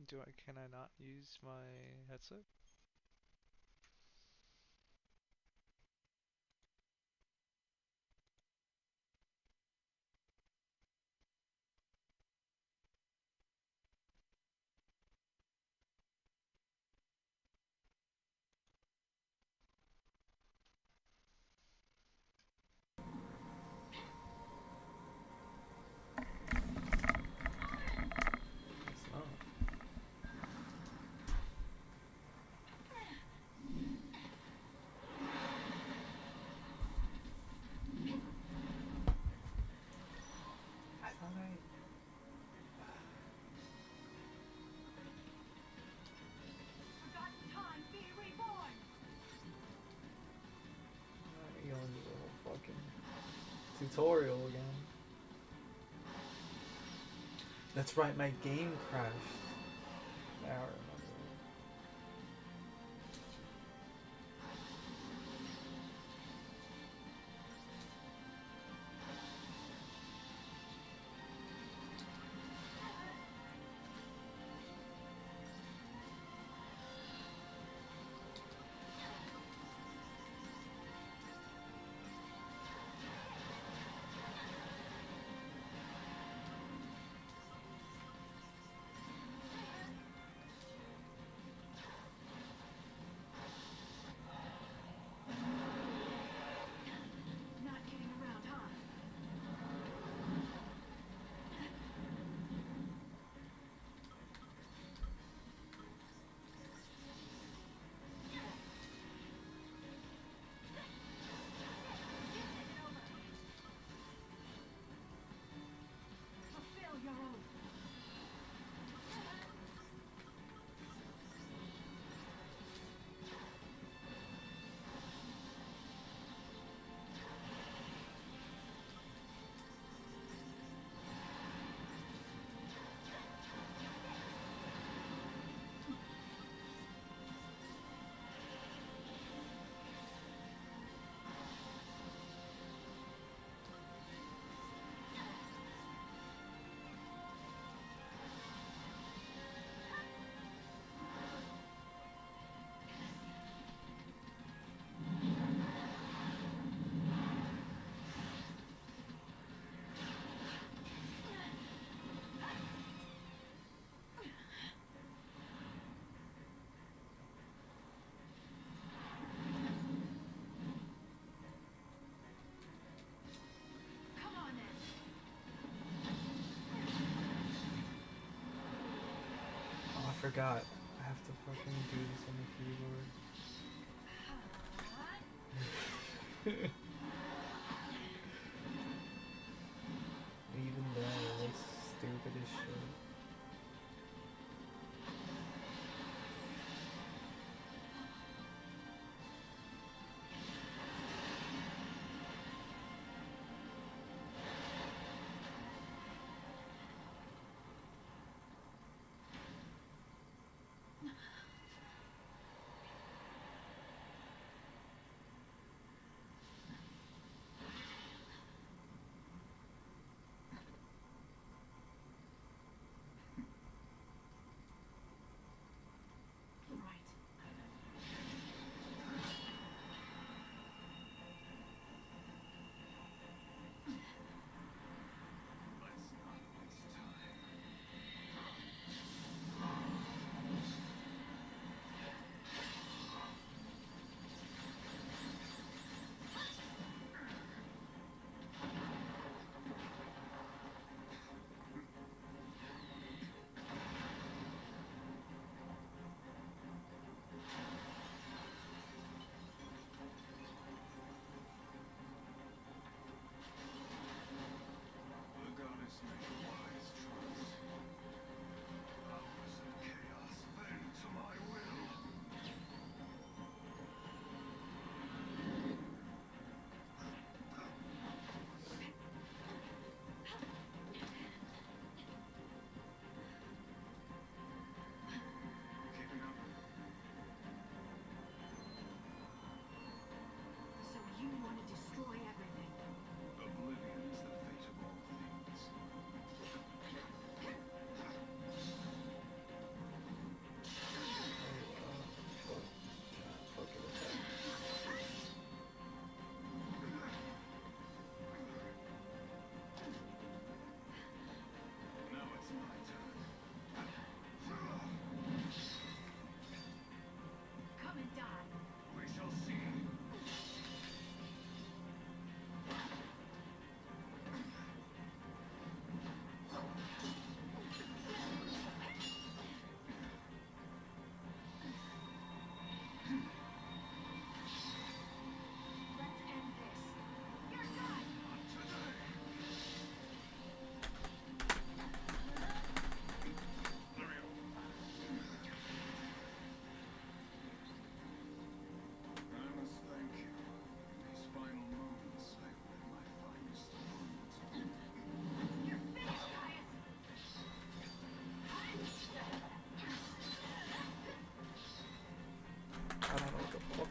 Can I not use my headset? It's not. I thought I. You going to do the whole fucking tutorial again. That's right, my game crashed. Now I remember. Oh, I forgot. I have to fucking do this on the keyboard. Even then, it looks stupid as shit.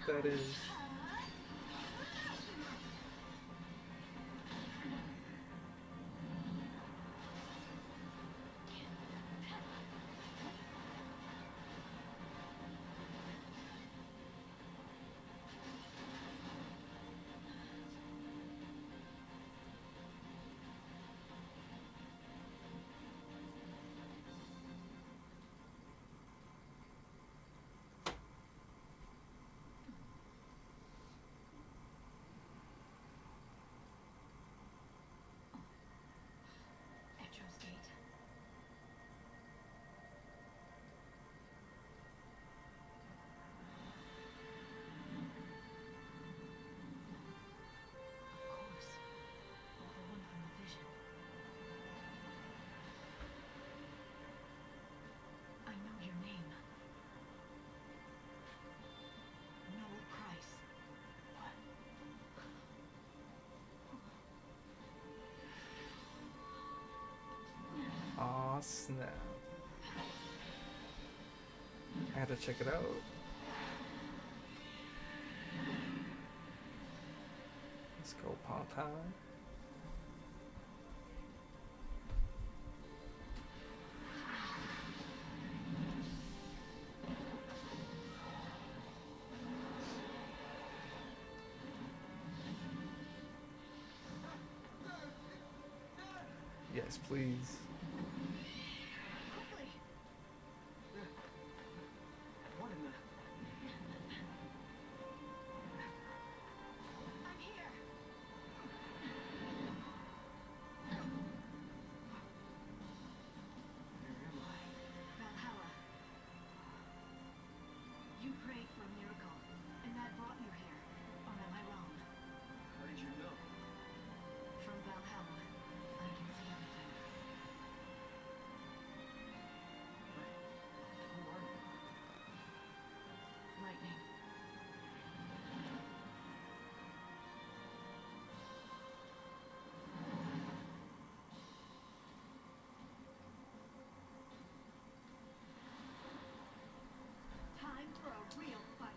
that is. Aw, snap. I had to check it out. Let's go, Pop-Pie. Yes, please. What in the... I'm here. Where am I? Valhalla. You prayed for a miracle, and that brought you here. Or am I wrong? How did you know? From Valhalla, I can see everything. But who are you? Lightning. Time for a real fight.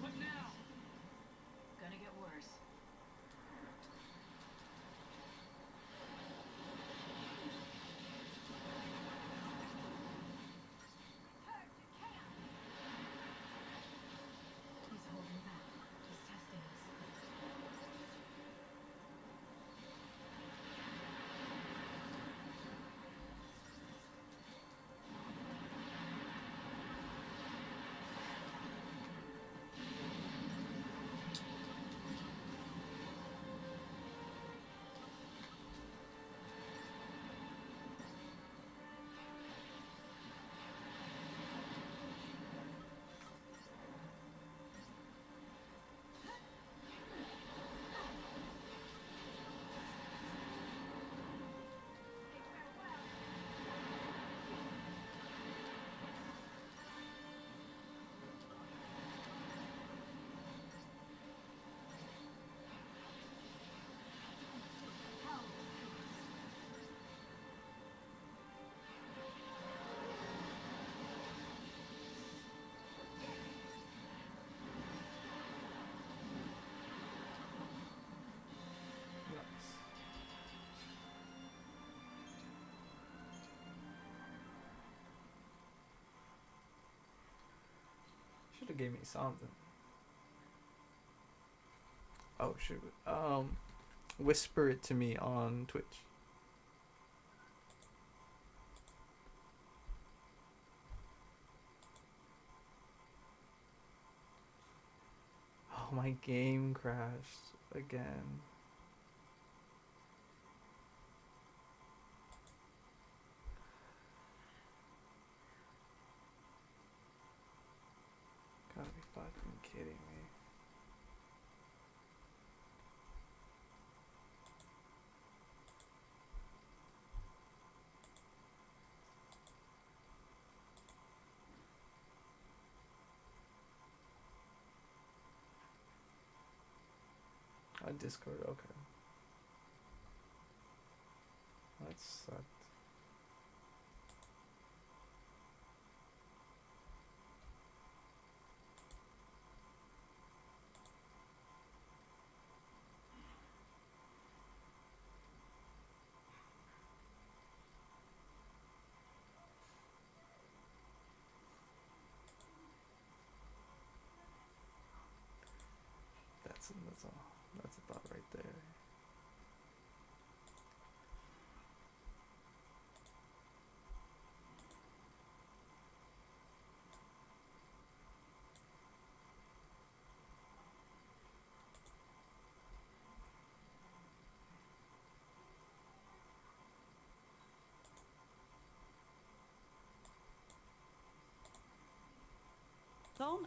What now? Gonna get worse. He's holding back. He's testing us. Nice. Should have gave me something. Oh shoot. Whisper it to me on Twitch. Oh, my game crashed again. Gotta be fucking kidding me. Discord, okay. That sucked. That's a thought right there.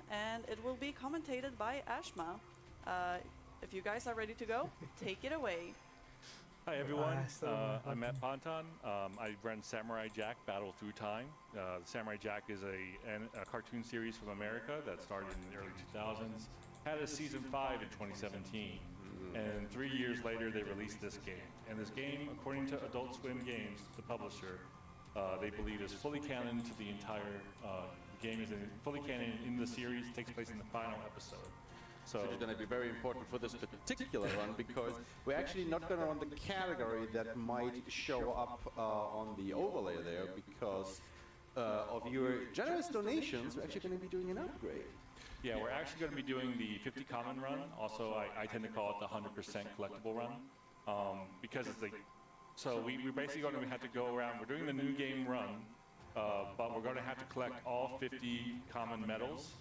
And it will be commentated by Ashma. If you guys are ready to go, take it away. Hi everyone, still I'm Matt Ponton. I run Samurai Jack Battle Through Time. Samurai Jack is a cartoon series from America that started in the early 2000s. Had a season 5 in 2017. And 3 years later they released this game. And this game, according to Adult Swim Games, the publisher, they believe is fully canon to the entire game. Is fully canon in the series, takes place in the final episode. So Which is going to be very important for this particular one because we're actually not going to run the category that might show up on the overlay there because of your generous donations. We're actually going to be doing an upgrade. yeah, we're actually going to be doing the 50 common run. Also, I tend to call it the 100% collectible run because it's like, so we're basically going to have to go around. We're doing the new game run, but we're going to have to collect all 50 common medals.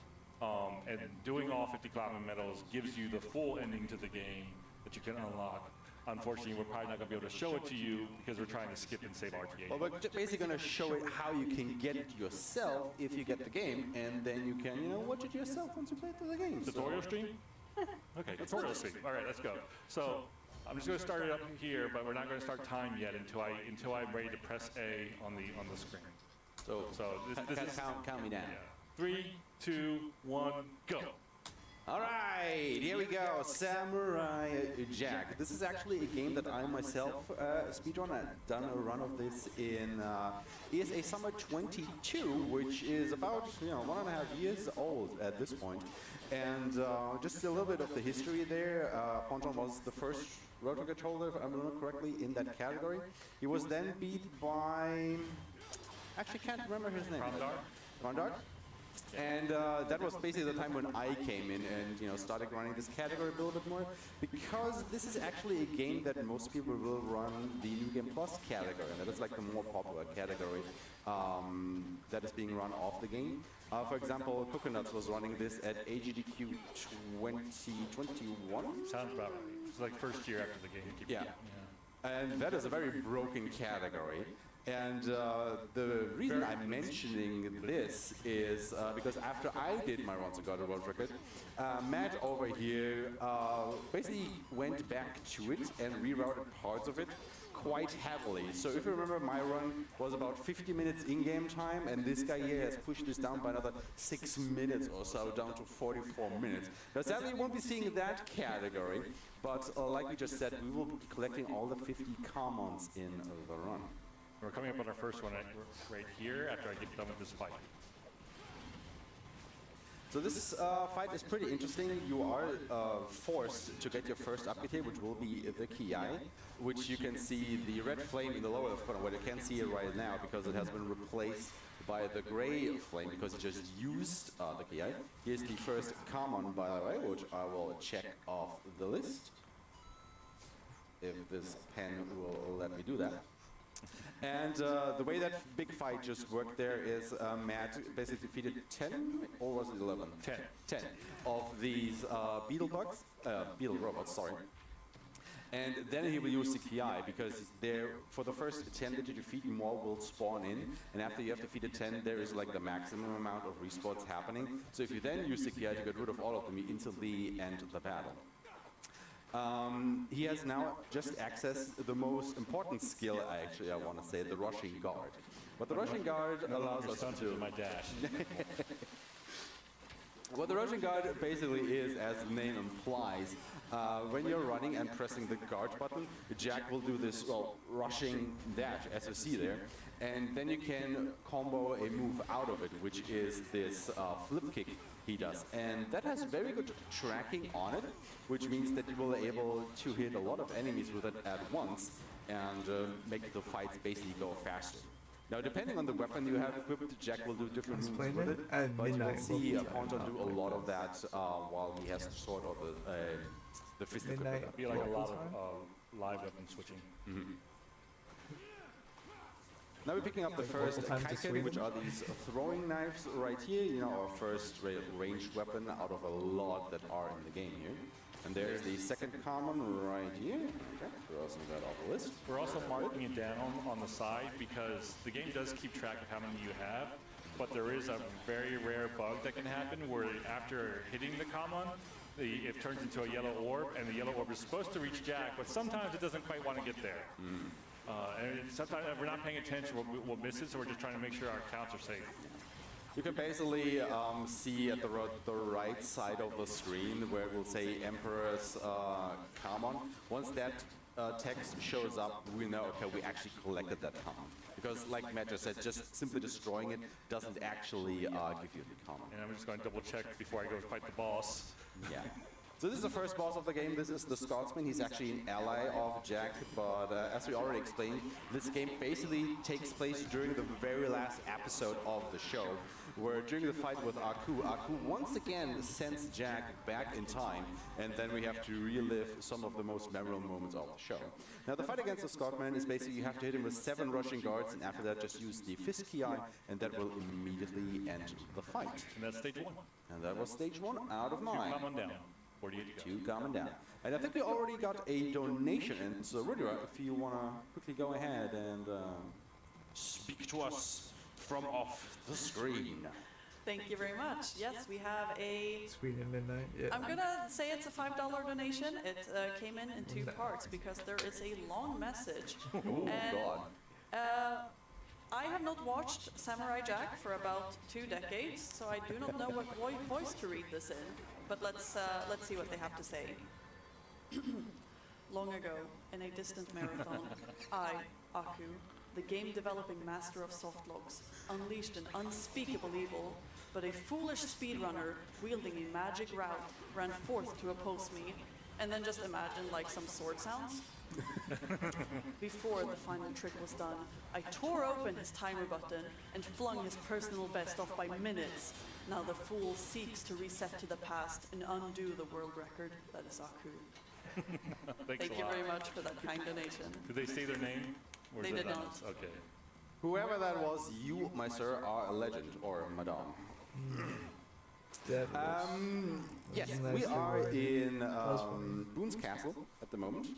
And doing all 50 common medals gives you the full ending to the game that you can unlock. Unfortunately, we're probably not going to be able to show it to you because we're trying to skip and save RTA. Well, we're basically going to show it how you can get it yourself if you get the game, and then you can, watch it yourself once you play through the game. Tutorial stream? Okay, tutorial stream. All right, let's go. So I'm just going to start it up here, but we're not going to start time yet until I'm ready to press A on the screen. So this is count me down. yeah. 3, 2, 1, go. All right, here we go, Samurai Jack. This is actually a game that I myself speedrun. I've done a run of this in ESA Summer 22, which is about 1.5 years old at this point. And just a little bit of the history there. Ponton was the first rotor controller, if I remember correctly, in that category. He was then beat by, actually can't remember his name. Rondard? And that was basically the time when I came in and started running this category a little bit more, because this is actually a game that most people will run the New Game Plus category, and that is like the more popular category that is being run off the game. For example, Coconuts was running this at AGDQ 2021. Sounds about right. It's like first year after the game. Yeah. And that is a very broken category. And the reason I'm mentioning this is because after I did my runs and got a world record, Matt over here basically went back to it and rerouted parts of it quite heavily. So if you remember, my run was about 50 minutes in-game time, and this guy here has pushed this down by another 6 minutes or so, down to 44 minutes. Now sadly you won't be seeing that category, but like we just said, we will be collecting all the 50 commons in the run. We're coming up on our first one right here after I get done with this fight. So this fight is pretty interesting. You are forced to get your first upgrade here, which will be the Ki, which you can see the red flame in the lower left corner, where you can't see it right now because it has been replaced by the gray flame because it just used the Ki. Here's the first common, by the way, which I will check off the list, if this pen will let me do that. And the way that big fight just worked there is Matt basically defeated 10, or was it 11? 10 of these beetle robots, sorry. And then he will use the Ki, because there, for the first 10 that you defeat, more will spawn in, and after you have defeated 10, there is like the maximum amount of respawns happening. So if you then use the Ki to get rid of all of them, you instantly end the battle. He has now just accessed the most important skill, I want to say, the rushing guard. What the rushing guard allows us to do... my dash. What the rushing guard basically is, as the name implies, when you're running and pressing the guard button, Jack will do this, well, rushing dash, as you see there, and then you can combo a move out of it, which is this flip kick he does. And that has very good tracking on it, which means that you will be able to hit a lot of enemies with it at once and make the fights basically go faster. Now, depending on the weapon you have equipped, Jack will do different moves Explain with it it, at but you will midnight. see Ponton do a lot of that while he has the sword or the fist equipped. Midnight. It'd be like a Local lot time? of live weapon switching. Now we're picking up the first Local time to Kaiken, Sweden. which are these throwing knives right here. You know, our first ranged weapon out of a lot that are in the game here. And there's the second common right here. Okay, crossing that off the list. We're also marking it down on the side because the game does keep track of how many you have, but there is a very rare bug that can happen where after hitting the common, it turns into a yellow orb, and the yellow orb is supposed to reach Jack, but sometimes it doesn't quite want to get there. And sometimes if we're not paying attention, we'll miss it, so we're just trying to make sure our counts are safe. You can basically see at the right side of the screen where it will say Emperor's common. Once that text shows up, we know, okay, we actually collected that common. Because like Matt just said, just simply destroying it doesn't actually give you the common. And I'm just going to double check before I go fight the boss. Yeah. So this is the first boss of the game. This is the Scotsman. He's actually an ally of Jack, but as we already explained, this game basically takes place during the very last episode of the show, where during the fight with Aku once again sends Jack back in time, and then we have to relive some of the most memorable moments of the show. Now the fight against the Scotsman is basically you have to hit him with 7 rushing guards, and after that just use the fist ki, and that will immediately end the fight. And that's stage 1. And that was stage 1 out of 9. Come on down. 48 to go. 2 coming down. And I think we already got a donation, and so Rudira, if you want to quickly go ahead and speak to us from off the screen. Thank you very much. Yes, we have a... Sweden midnight. Yeah. I'm gonna say it's a $5 donation. It came in 2 parts because there is a long message. Oh, And, God. I have not watched Samurai Jack for about 2 decades, so I do not know what voice to read this in. But let's see what they have to say. Long ago, in a distant marathon, I, Aku, the game-developing master of softlocks, unleashed an unspeakable evil, but a foolish speedrunner wielding a magic route ran forth to oppose me, and then just imagine like some sword sounds. Before the final trick was done, I tore open his timer button and flung his personal best off by minutes. Now the fool seeks to reset to the past and undo the world record. That is Aku. Thanks Thank a you lot. very much for that kind donation. Did they say their name? Or is They it did not. anonymous? Okay. Whoever that was, you, my sir, are a legend, or madame. That Yes, Nice we to are learn. in was funny. Boone's Castle at the moment.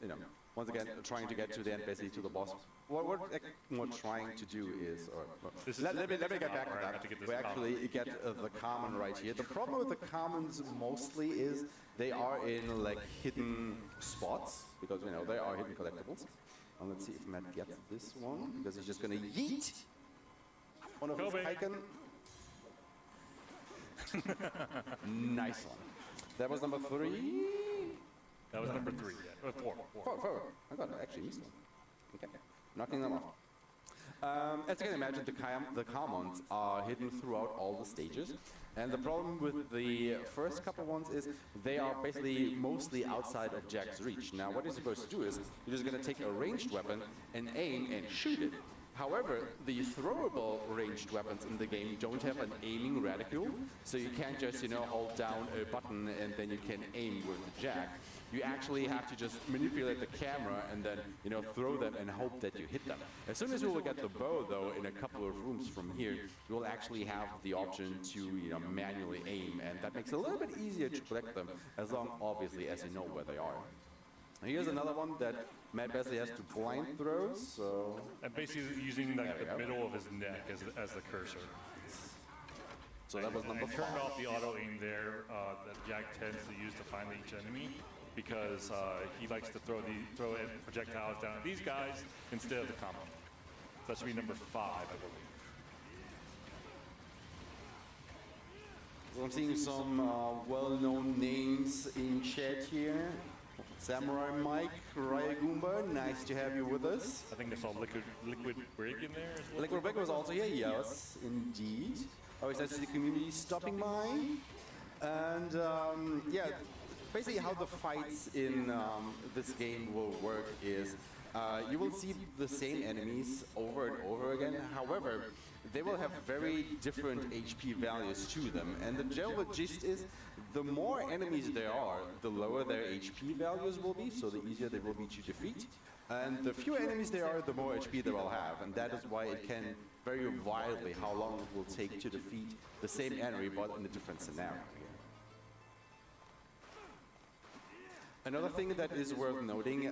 You know, once again, trying to get to the end, basically to the boss. What we're trying to do is, This is- let me get back to Alright, I have that. to get this We common. actually get the common right here. The problem with the commons mostly is they are in like hidden spots, because you know they are hidden collectibles. And let's see if Matt gets this one, because he's just gonna yeet one of his Kobe. Kaiken. Nice one. That was number 3. That was number 3. Yeah. 4. Four. I got actually missed one. Okay, knocking them off. As you can imagine, the commons are hidden throughout all the stages. And the problem with the first couple ones is they are basically mostly outside of Jack's reach. Now, what you're supposed to do is you're just going to take a ranged weapon and aim and shoot it. However, the throwable ranged weapons in the game don't have an aiming reticule, so you can't just, you know, hold down a button and then you can aim with the Jack. You actually have to just manipulate the camera and then, you know, throw them and hope that you hit them. As soon as we will get the bow, though, in a couple of rooms from here, we will actually have the option to, you know, manually aim, and that makes it a little bit easier to collect them, as long, obviously, as you know where they are. Here's another one that Matt basically has to blind throw, so... And basically using like There we the go. middle of his neck as the cursor. So that was number I turned 5. off the auto aim there that Jack tends to use to find each enemy because he likes to throw projectiles down at these guys instead of the combo. So that should be number 5, I believe. I'm seeing some well-known names in chat here. Samurai Mike, Raya Goomba, nice to have you with us. I think I saw Liquid Brick in there as well. Liquid Brick was also here, yes, indeed. Always nice to see the community stopping by. And yeah, basically how the fights in this game will work is you will see the same enemies over and over again. However, they will have very different HP values to them. And the general gist is the more enemies there are, the lower their HP values will be, so the easier they will be to defeat. And the fewer enemies there are, the more HP they will have. And that is why it can vary wildly how long it will take to defeat the same enemy, but in a different scenario. Another thing that is worth noting,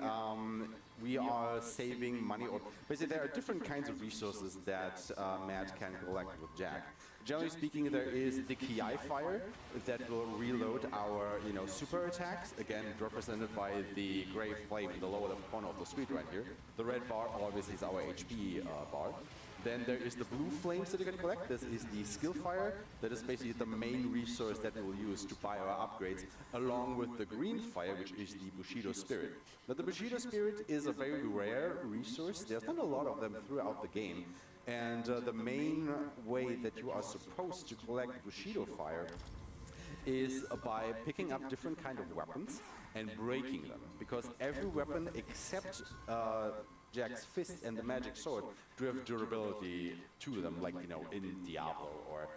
we are saving money, or basically there are different kinds of resources that Matt can collect with Jack. Generally speaking, there is the Ki fire that will reload our, super attacks, again represented by the gray flame in the lower left corner of the screen right here. The red bar obviously is our HP bar. Then there is the blue flames that you can collect. This is the skill fire. That is basically the main resource that we'll use to buy our upgrades, along with the green fire, which is the Bushido spirit. Now the Bushido spirit is a very rare resource. There's not a lot of them throughout the game. And the main way that you are supposed to collect Bushido fire is by picking up different kind of weapons and breaking them. Because every weapon except Jack's fist and the magic sword do have durability to them, like, in Diablo or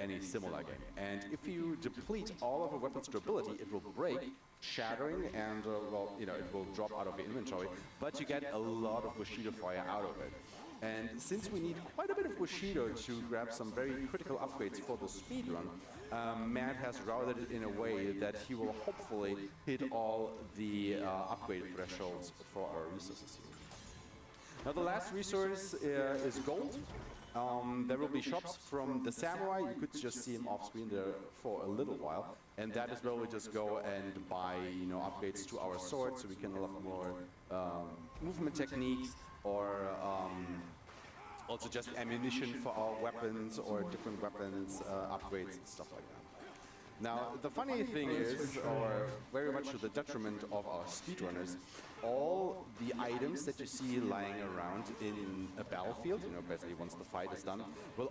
any similar game. And if you deplete all of a weapon's durability, it will break, shattering, and, it will drop out of the inventory, but you get a lot of Bushido fire out of it. And since we need quite a bit of Bushido to grab some very critical upgrades for the speedrun, Matt has routed it in a way that he will hopefully hit all the upgrade thresholds for our resources here. Now the last resource is gold. There will be shops from the Samurai. You could just see him off screen there for a little while. And that is where we just go and buy, upgrades to our swords so we can unlock more movement techniques, or also just ammunition for our weapons, or different weapons, upgrades and stuff like that. Now, the funny thing is, or very much to the detriment of our speedrunners, all the items that you see lying around in a battlefield, basically once the fight is done, will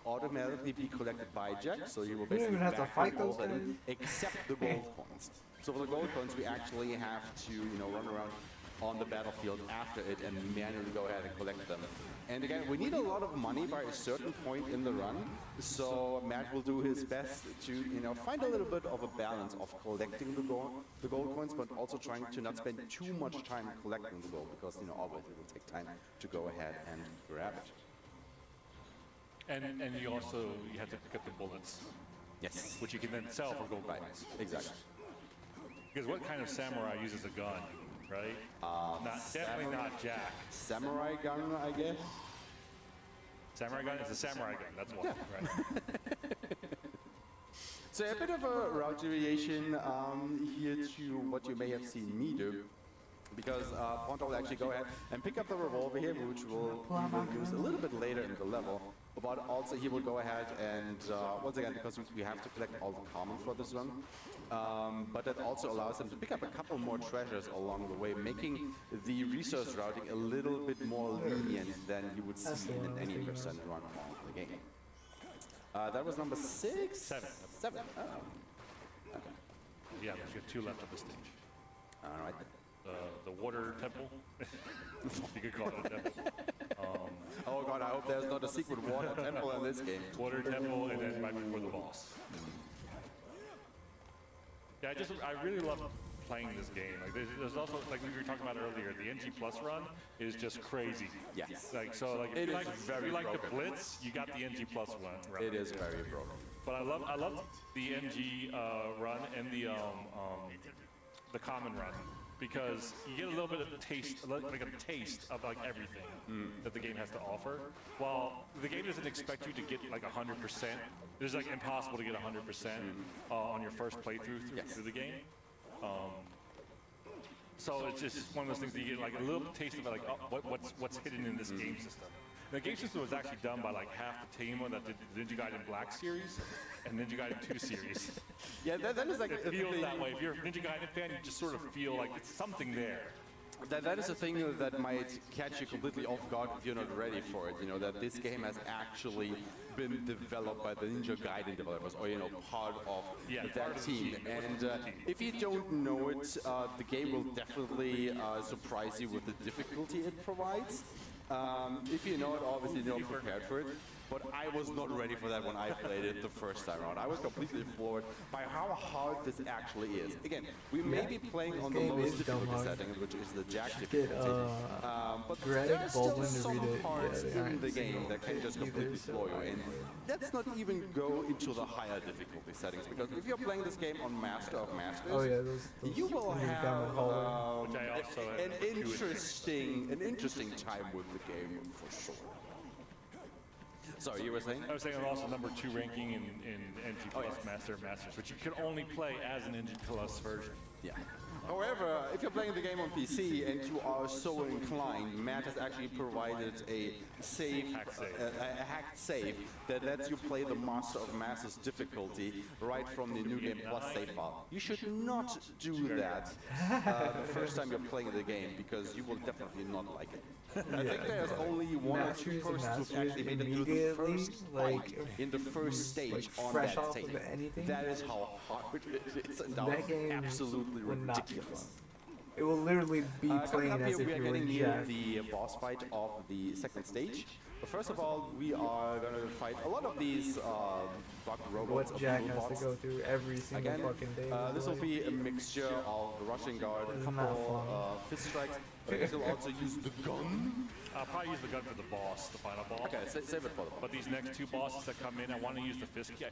automatically be collected by Jack, so you will basically even have to fight those guys, except the gold coins. So for the gold coins, we actually have to, run around on the battlefield after it and manually go ahead and collect them. And again, we need a lot of money by a certain point in the run, so Matt will do his best to, find a little bit of a balance of collecting the gold coins, but also trying to not spend too much time collecting the gold, because, always it will take time to go ahead and grab it. And you have to pick up the bullets. Yes. Which you can then sell for gold Right, coins. exactly. Because what kind of samurai uses a gun, right? Definitely not Jack. Samurai gun, I guess. Samurai gun is a samurai gun. That's one, right? So a bit of a route deviation here to what you may have seen me do, because Ponto will actually go ahead and pick up the revolver here, which we will use a little bit later in the level. But also he will go ahead and, once again, because we have to collect all the common for this run, but that also allows him to pick up a couple more treasures along the way, making the resource routing a little bit more lenient than you would see in any percent run of the game. That was number 6? 7. 7. Oh. Okay. Yeah, there's got 2 left of the stage. All right. The water temple. You could call it a temple. Oh god, I hope there's not a secret water temple in this game. Water temple, and then right before the boss. Yeah, I really love playing this game. Like, there's also, like we were talking about earlier, the NG Plus run is just crazy. Yes. If you like the Blitz, you got the NG Plus run. It is very broken. But I love the NG run and the common run, because you get a little bit of taste, like a taste of like everything that the game has to offer. While the game doesn't expect you to get like 100%, it's like impossible to get 100% on your first playthrough through the game. So it's just one of those things that you get like a little taste of it, like what's hidden in this game system. The game system was actually done by like half the team that did the Ninja Gaiden Black series and Ninja Gaiden 2 series. Yeah, that is like It feels that way. If you're a Ninja Gaiden fan, you just sort of feel like it's something there. That is a thing that might catch you completely off guard if you're not ready for it. You know, that this game has actually been developed by the Ninja Gaiden developers, or, you know, part of that team. And if you don't know it, the game will definitely surprise you with the difficulty it provides. If you know it, obviously you're prepared for it. But I was not ready for that when I played it the first time around. I was completely floored by how hard this actually is. Again, we may be playing on the lowest difficulty setting, which is the Jack difficulty. But there are still some parts in the game that can just completely blow you in. Let's not even go into the higher difficulty settings, because if you're playing this game on Master of Masters, you will have an interesting time with the game for sure. Sorry, you were saying? I was saying I'm also number 2 ranking in NG Plus Master of Masters, which you can only play as an NG Plus version. Yeah. However, if you're playing the game on PC and you are so inclined, Matt has actually provided a hacked save that lets you play the Master of Masters difficulty right from the New Game Plus save file. You should not do that the first time you're playing the game, because you will definitely not like it. I think there's only one or two persons who actually made it through the first fight in the first stage on that stage. That is how hard it is, and that was absolutely ridiculous. It will literally be playing Coming up as here, if we are you were getting near Jack. the boss fight of the second stage. But first of all, we are going to fight a lot of these bug robots. What Jack has bots. to go through every single Again, fucking day. this will be a mixture of the rushing guard, a couple fist strikes. I guess we'll also use the gun. I'll probably use the gun for the boss, the final boss. Okay, save it for the boss. But these next 2 bosses that come in, I want to use the fist key.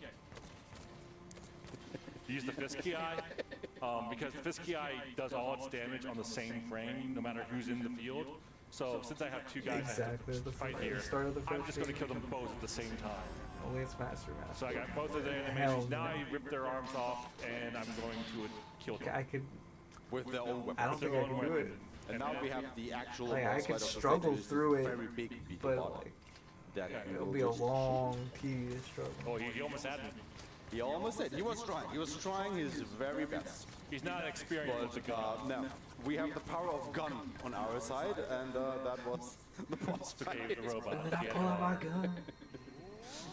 Use the fist key because the fist key does all its damage on the same frame, no matter who's in the field. So since I have 2 guys that have to fight here, I'm just going to kill them both at the same time. Only it's Master. So I got both of their animations. Now I rip their arms off, and I'm going to kill them. I could. With their own weapon. I don't think I can do it. And now we have the actual Like, I boss could fight of the struggle stage. through it, Very big beat but bottom. like, That it'll be a long, tedious struggle. Oh, he almost had me. He almost said he was trying. He was trying his very best. He's not experienced with the gun. No, we have the power of gun on our side, and that was the boss fight. The robot. And then I pull out my gun.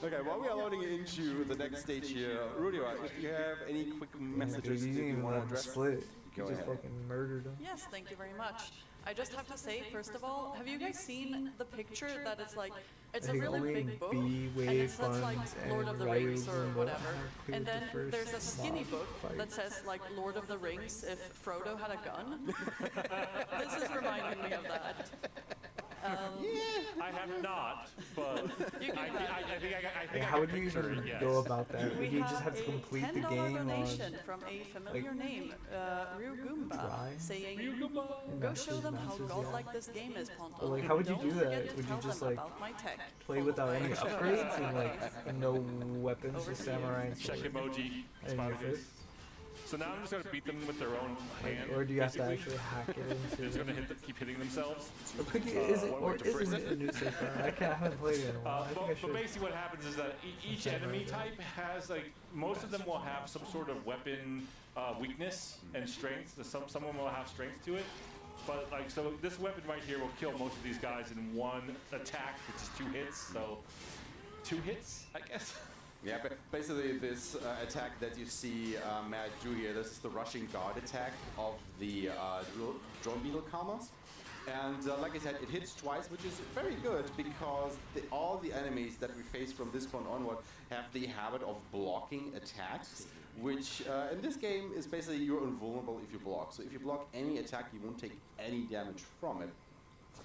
Okay, while we are loading into the next stage here, Rudy, if you have any quick messages Dude, that you you didn't even want let to him address, split. You Go just ahead. fucking murdered him. Yes, thank you very much. I just have to say, first of all, have you guys seen the picture that it's like, it's I a think really only big book, B and wave it says like funds Lord of and the Rings or Ryu whatever, cleared and the then first there's a skinny mob book fight. that says like Lord of the Rings if Frodo had a gun. This is reminding me of that. I have not, but You can I think I How would can you picture even it, yes. go about that? We Would you just have to a complete the $10 game on donation from a familiar like, name, Ryugumba, Dry? saying, in "Go Masters show them how Masters, godlike this game is, Ponto. But, like, how would you Don't do forget that? to Would you tell just, them like, about my tech, play full without of any fire upgrades and shots. like no weapons, Over just to you. samurai and Check sword? emoji, And smiley your face. fist? So now I'm just gonna beat them with their own hand. Or do you have to basically. actually hack it They're just into? gonna keep hitting themselves. Or could you? Is it one or way to phrase isn't it a new safer? I haven't played it in a while. I think I But should. basically what happens is that each enemy type has like, most of them will have some sort of weapon weakness and strength. Some of them will have strength to it. But like, so this weapon right here will kill most of these guys in one attack, which is 2 hits. So 2 hits, I guess. Yeah, but basically this attack that you see Matt do here, this is the rushing guard attack of the drone beetle commas. And like I said, it hits twice, which is very good because all the enemies that we face from this point onward have the habit of blocking attacks, which in this game is basically you're invulnerable if you block. So if you block any attack, you won't take any damage from it.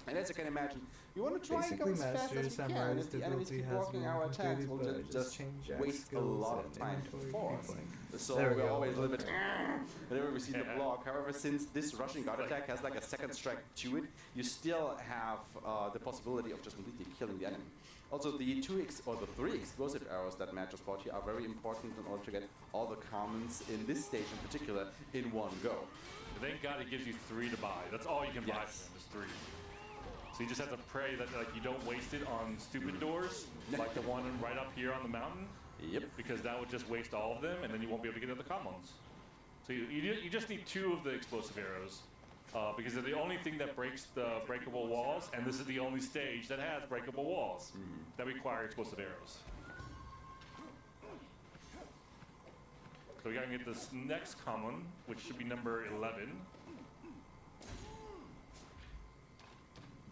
And as you can imagine, you want to try and go Basically, as fast Master as we can. Samurai's If the enemies difficulty keep has blocking been our attacks, completed, we'll but just just change Jack's waste a skills lot and of time inventory for us. gameplay. So There we we're go. always a little bit whenever we see the block. However, since this rushing guard attack has like a second strike to it, you still have the possibility of just completely killing the enemy. Also, the 3 explosive arrows that Matt just bought here are very important in order to get all the commons in this stage in particular in one go. Thank God it gives you 3 to buy. That's all you can buy Yes. from them is 3. So you just have to pray that like you don't waste it on stupid doors, like the one right up here on the mountain. Yep. Because that would just waste all of them, and then you won't be able to get at the commons. So you just need 2 of the explosive arrows, because they're the only thing that breaks the breakable walls, and this is the only stage that has breakable walls that require explosive arrows. So we gotta get this next common, which should be number 11.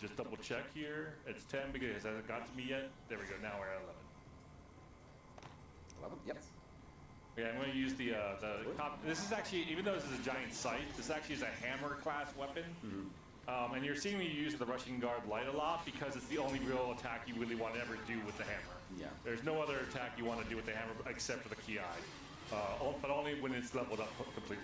Just double check here. It's 10 because it hasn't got to me yet. There we go. Now we're at 11. 11? Yep. Okay, I'm going to use the this is actually, even though this is a giant sight, this actually is a hammer class weapon. And you're seeing me use the rushing guard light a lot because it's the only real attack you really want to ever do with the hammer. Yeah. There's no other attack you want to do with the hammer except for the Ki. But only when it's leveled up completely.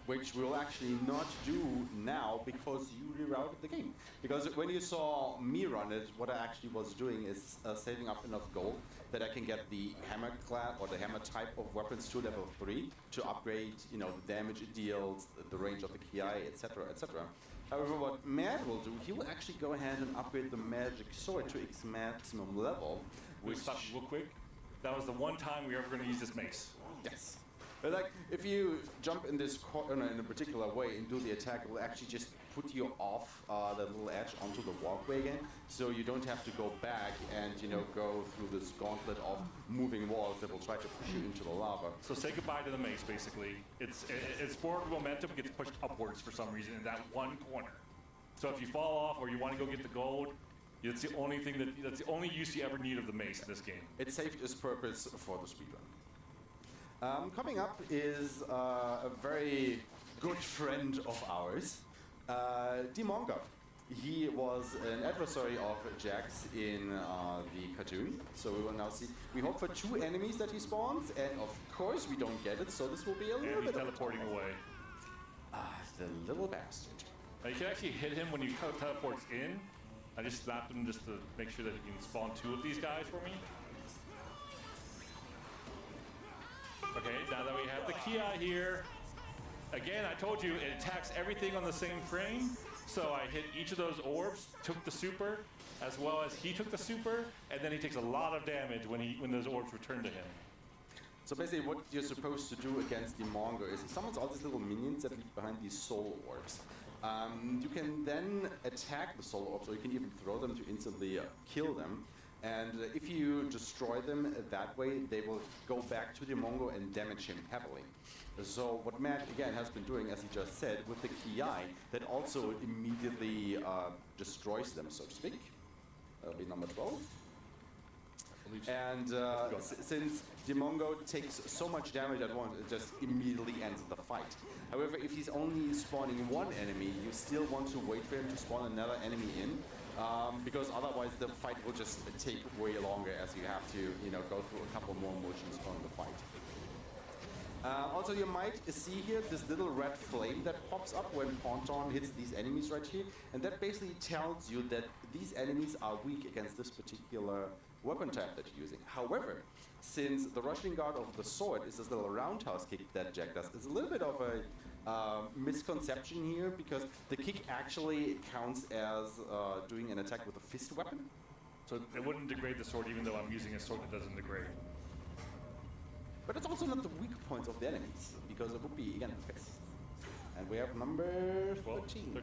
Which we'll actually not do now because you rerouted the game. Because when you saw me run it, what I actually was doing is saving up enough gold that I can get the hammer class or the hammer type of weapons to level 3 to upgrade, you know, the damage it deals, the range of the Ki, etc., etc. However, what Matt will do, he will actually go ahead and upgrade the magic sword to its maximum level. We'll stop real quick. That was the one time we were ever going to use this mace. Yes. But like, if you jump in this corner in a particular way and do the attack, it will actually just put you off the little edge onto the walkway again, so you don't have to go back and, you know, go through this gauntlet of moving walls that will try to push you into the lava. So say goodbye to the mace, basically. Its forward momentum gets pushed upwards for some reason in that one corner. So if you fall off or you want to go get the gold, that's the only thing that's the only use you ever need of the mace in this game. It saved its purpose for the speedrun. Coming up is a very good friend of ours, Demongo. He was an adversary of Jax in the cartoon, so we will now see. We hope for 2 enemies that he spawns, and of course we don't get it, so this will be a little bit teleporting away. The little bastard. Now you can actually hit him when you teleports in. I just slapped him just to make sure that he can spawn 2 of these guys for me. Okay, now that we have the Ki here, again, I told you it attacks everything on the same frame. So I hit each of those orbs, took the super, as well as he took the super, and then he takes a lot of damage when those orbs return to him. So basically what you're supposed to do against Demongo is he summons all these little minions that leave behind these soul orbs. You can then attack the soul orbs, or you can even throw them to instantly kill them. And if you destroy them that way, they will go back to Demongo and damage him heavily. So what Matt, again, has been doing, as he just said, with the Ki, that also immediately destroys them, so to speak. That'll be number 12. And since Demongo takes so much damage at once, it just immediately ends the fight. However, if he's only spawning 1 enemy, you still want to wait for him to spawn another enemy in. Because otherwise the fight will just take way longer as you have to, you know, go through a couple more motions on the fight. Also, you might see here this little red flame that pops up when Ponton hits these enemies right here, and that basically tells you that these enemies are weak against this particular weapon type that you're using. However, since the rushing guard of the sword is this little roundhouse kick that Jack does, it's a little bit of a misconception here, because the kick actually counts as doing an attack with a fist weapon. So it wouldn't degrade the sword even though I'm using a sword that doesn't degrade. But it's also not the weak points of the enemies, because it would be, again, the fist. And we have number 13.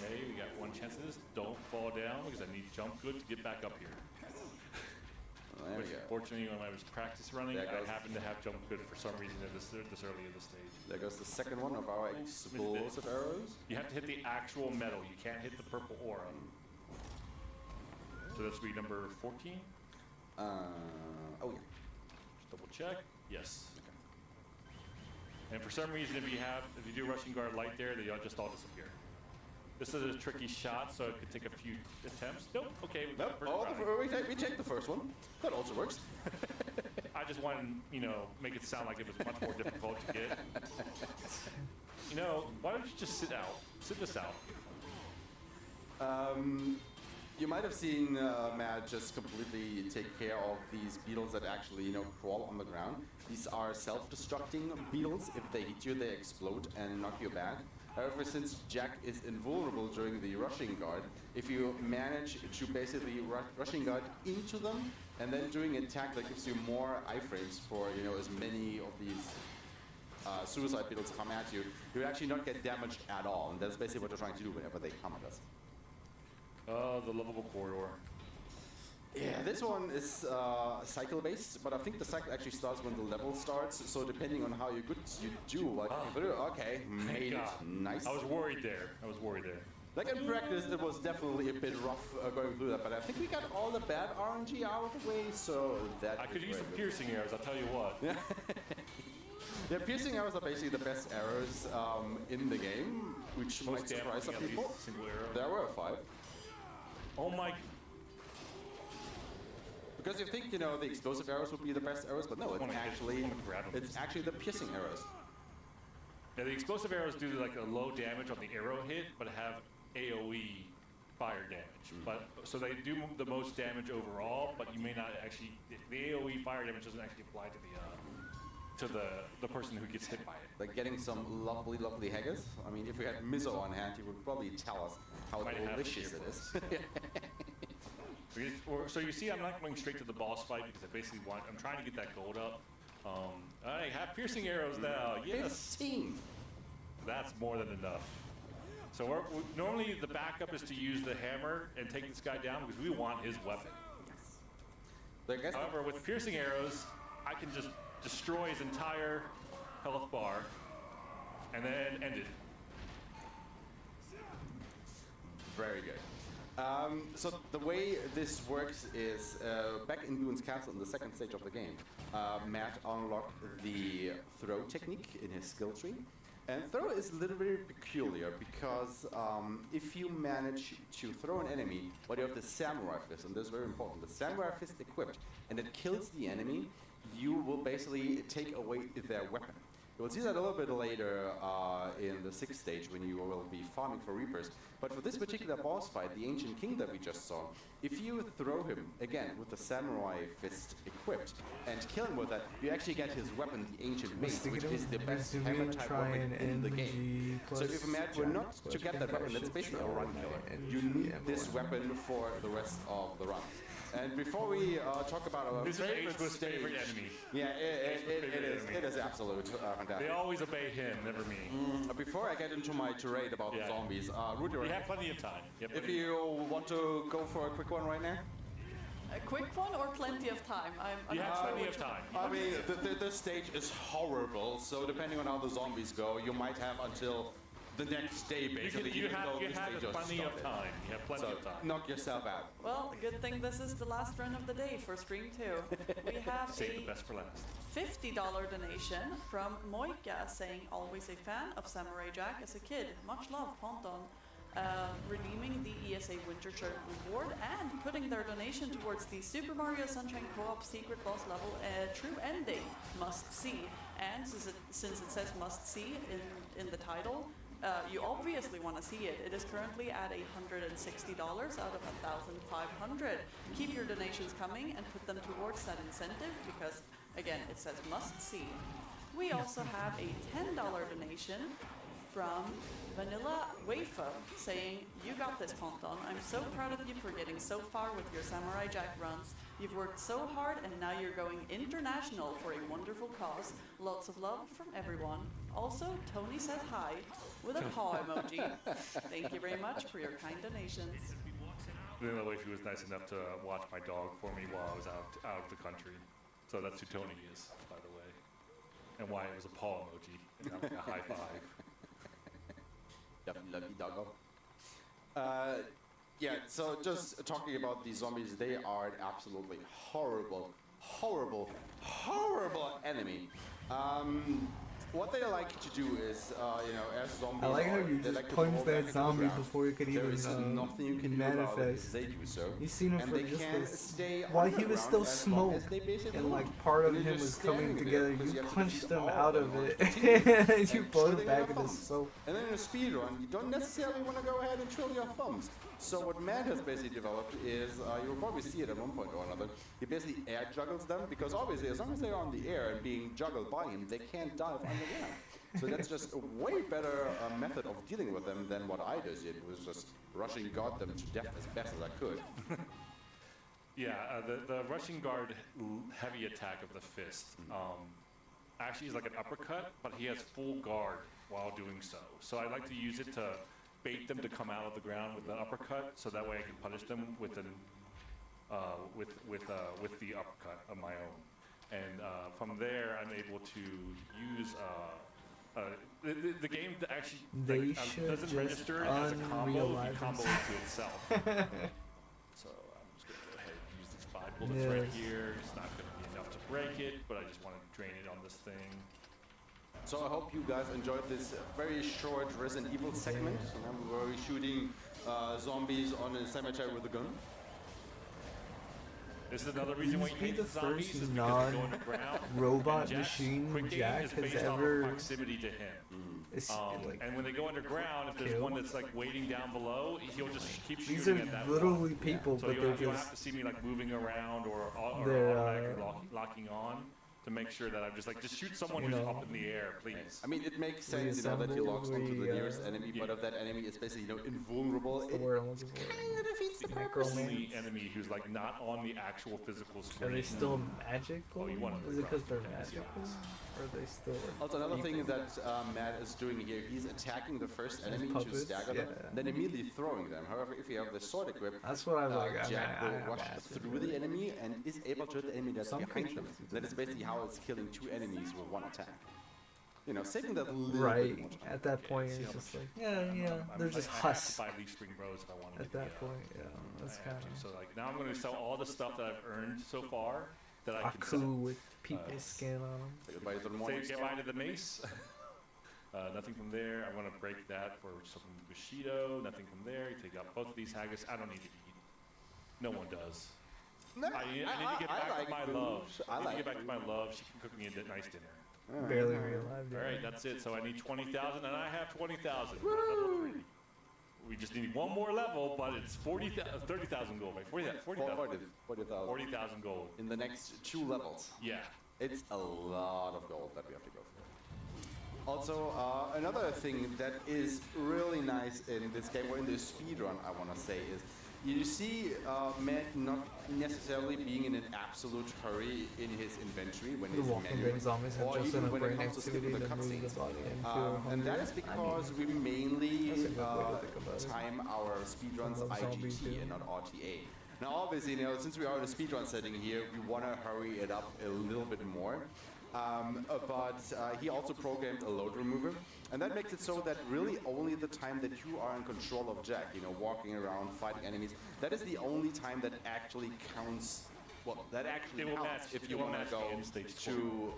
Okay, we got 1 chance of this. Don't fall down because I need jump good to get back up here. There we go. Fortunately, when I was practice running, I happened to have jump good for some reason at this early in the stage. There goes the second one of our explosive arrows. You have to hit the actual metal. You can't hit the purple aura. So that's be number 14. Oh yeah. Just double check. Yes. And for some reason, if you do rushing guard light there, they just all disappear. This is a tricky shot, so it could take a few attempts. Nope. Okay. We take the first one. That also works. I just wanted to, make it sound like it was much more difficult to get. Why don't you just sit out? Sit this out. You might have seen Matt just completely take care of these beetles that actually, crawl on the ground. These are self-destructing beetles. If they hit you, they explode and knock you back. However, since Jack is invulnerable during the rushing guard, if you manage to basically rushing guard into them, and then doing an attack that gives you more iframes for, you know, as many of these suicide beetles come at you, you would actually not get damaged at all. And that's basically what you're trying to do whenever they come at us. The lovable corridor. Yeah, this one is cycle-based, but I think the cycle actually starts when the level starts, so depending on how good you do, like, okay, made it, nice. I was worried there. Like in practice, it was definitely a bit rough going through that, but I think we got all the bad RNG out of the way, so that I could use some piercing arrows, I'll tell you what. Yeah, piercing arrows are basically the best arrows in the game, which might surprise some people. There were 5. Oh my... Because you think, you know, the explosive arrows would be the best arrows, but no, it's actually the piercing arrows. Yeah, the explosive arrows do like a low damage on the arrow hit, but have AoE fire damage. But so they do the most damage overall, but you may not actually. The AoE fire damage doesn't actually apply to the person who gets hit by it. Like getting some lovely, lovely haggis. I mean, if we had Mizzo on hand, he would probably tell us how delicious it is. So you see, I'm not going straight to the boss fight because I basically I'm trying to get that gold up. I have piercing arrows now. Yes. 15. That's more than enough. So normally the backup is to use the hammer and take this guy down because we want his weapon. However, with piercing arrows, I can just destroy his entire health bar and then end it. Very good. So the way this works is back in Boon's Castle in the second stage of the game, Matt unlocked the throw technique in his skill tree. And throw is a little bit peculiar because if you manage to throw an enemy, but you have the samurai fist, and this is very important, the samurai fist equipped, and it kills the enemy, you will basically take away their weapon. You will see that a little bit later in the 6th stage when you will be farming for Reapers. But for this particular boss fight, the Ancient King that we just saw, if you throw him, again, with the Samurai Fist equipped, and kill him with that, you actually get his weapon, the Ancient Mace, which is the best hammer-type weapon in the game. So if you were not to get that weapon, that's basically a run killer. You need this weapon for the rest of the run. And before we talk about our favorite enemy. Yeah, it is absolute fantastic. They always obey him, never me. Before I get into my tirade about the zombies, Rudy, we have plenty of time. If you want to go for a quick one right now? A quick one or plenty of time? You have plenty of time. I mean, this stage is horrible, so depending on how the zombies go, you might have until the next day, basically. You have plenty of time. You have plenty of time. Knock yourself out. Well, good thing this is the last run of the day for Stream 2. We have Save the best for last. $50 donation from Moika saying, always a fan of Samurai Jack as a kid. Much love, Ponton. Redeeming the ESA Winter Shirt reward and putting their donation towards the Super Mario Sunshine Co-op secret boss level true ending must see. And since it says must see in the title, you obviously want to see it. It is currently at $160 out of 1,500. Keep your donations coming and put them towards that incentive because, again, it says must see. We also have a $10 donation from Vanilla Wafer saying, you got this, Ponton. I'm so proud of you for getting so far with your Samurai Jack runs. You've worked so hard and now you're going international for a wonderful cause. Lots of love from everyone. Also, Tony says hi with a paw emoji. Thank you very much for your kind donations. Vanilla Wafer was nice enough to watch my dog for me while I was out of the country. So that's who Tony is, by the way. And why it was a paw emoji and not like a high five. Love you, doggo. Yeah, so just talking about these zombies, they are an absolutely horrible, horrible, horrible enemy. What they like to do is, you know, as zombies, I like how you just punch that zombie before you could even nothing you can manifest. They do so. You've seen him and for they just can this. stay While he was still underground as long smoke, as they basically and like want. part of They're him just was coming standing together, there because you have to punched defeat him all out of them it. and You and put him twiddling back your in his thumbs. soap. And then in a speed run, you don't necessarily want to go ahead and twiddle your thumbs. So what Matt has basically developed is, you will probably see it at one point or another, he basically air juggles them, because obviously as long as they're on the air and being juggled by him, they can't dive underground. So that's just a way better method of dealing with them than what I did. It was just rushing guard them to death as best as I could. Yeah, the rushing guard heavy attack of the fist actually is like an uppercut, but he has full guard while doing so. So I like to use it to bait them to come out of the ground with an uppercut, so that way I can punish them with the uppercut of my own. And from there, I'm able to use the game actually doesn't register as a combo if you combo into itself. So I'm just going to go ahead and use these 5 bullets right here. It's not going to be enough to break it, but I just want to drain it on this thing. So I hope you guys enjoyed this very short Resident Evil segment. Where we're shooting zombies on a cemetery with a gun. This is another reason why you hate the zombies, first is because they go underground. robot And machine quick game Jack is has based off ever- of proximity to him. Like, And when they go underground, if there's Kill. one that's like waiting down below, he'll just keep shooting these are at that literally one. people, So but you they're don't have just to see me like moving around or They're, automatically locking on to make sure that I'm just like, just shoot someone You who's know. up in the air, please. I mean, it makes sense, that he locks onto the we, nearest enemy, but if that enemy is basically, invulnerable, what's the it word I'm looking for? kind of defeats the The purpose. only enemy who's like not on the actual physical screen. Are they still magical? Oh, you want to Is it because they're yeah. magical? Or are they still? Also, another thing that Matt is doing here, he's attacking the first enemy to puppets, stagger them, yeah. then immediately throwing them. However, if you have the sword equipped, That's what I was like. Jack I will rush asked through the enemy and is able to hit the enemy that's Some behind them. creatures. That is basically how it's killing 2 enemies with 1 attack. Saving that little bit Right. more time. At that point, see it's how just much- like, they're just I have to husks. buy Leaf Spring Rose if I want to At get that the, point, yeah, that's I kind have to. of So like now I'm going to sell all the stuff that I've earned so far that I can sell. Aku with people's skin on them. Everybody doesn't Say want to goodbye to the mace. Nothing from there. I want to break that for something Bushido. Nothing from there. You take out both of these haggis. I don't need to eat. No one does. No, I need to get back to my food. love. I I need like to get back to food. my love. She can cook me a nice dinner. Barely realized. All right, that's it. So I need 20,000, and I have 20,000. We just need one more level, but it's 30,000 gold, right? 40,000. 40,000 gold. In the next 2 levels. Yeah. It's a lot of gold that we have to go through. Also, another thing that is really nice in this game, or in this speedrun, I want to say, is you see Matt not necessarily being in an absolute hurry in his inventory when The he's walking menuing, dead zombies have or just even enough when it brain comes to activity skipping the to move the cutscenes. body into And that hungry. is because we mainly That's a good way to think about it. time our speedruns I love zombies IGT too. and not RTA. Now, obviously, since we are in a speedrun setting here, we want to hurry it up a little bit more. But he also programmed a load remover, and that makes it so that really only the time that you are in control of Jack, walking around, fighting enemies, that is the only time that actually counts. Well, that actually It will counts match- if it you will want to match go the end stage to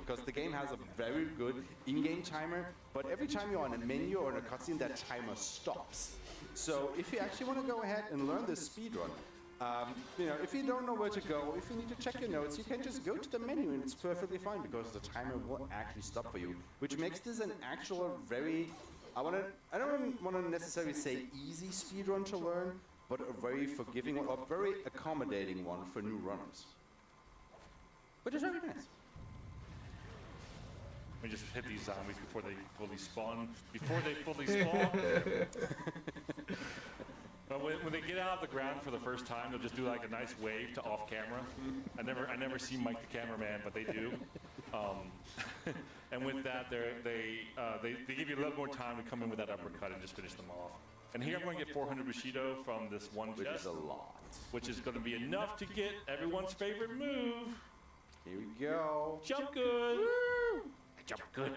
because the game has a very good in-game timer, but every time you're on a menu or in a cutscene, that timer stops. So if you actually want to go ahead and learn this speedrun, if you don't know where to go, if you need to check your notes, you can just go to the menu and it's perfectly fine because the timer will actually stop for you, which makes this an actual very, I don't want to necessarily say easy speedrun to learn, but a very forgiving one, or very accommodating one for new runners. Which is very nice. We just hit these zombies before they fully spawn. But when they get out of the ground for the first time, they'll just do like a nice wave to off camera. I never see Mike the cameraman, but they do. And with that, they give you a little more time to come in with that uppercut and just finish them off. And here I'm going to get 400 Bushido from this one Which chest, is a lot. which is going to be enough to get everyone's favorite move. Here we go. Jump good. Woo! Jump good.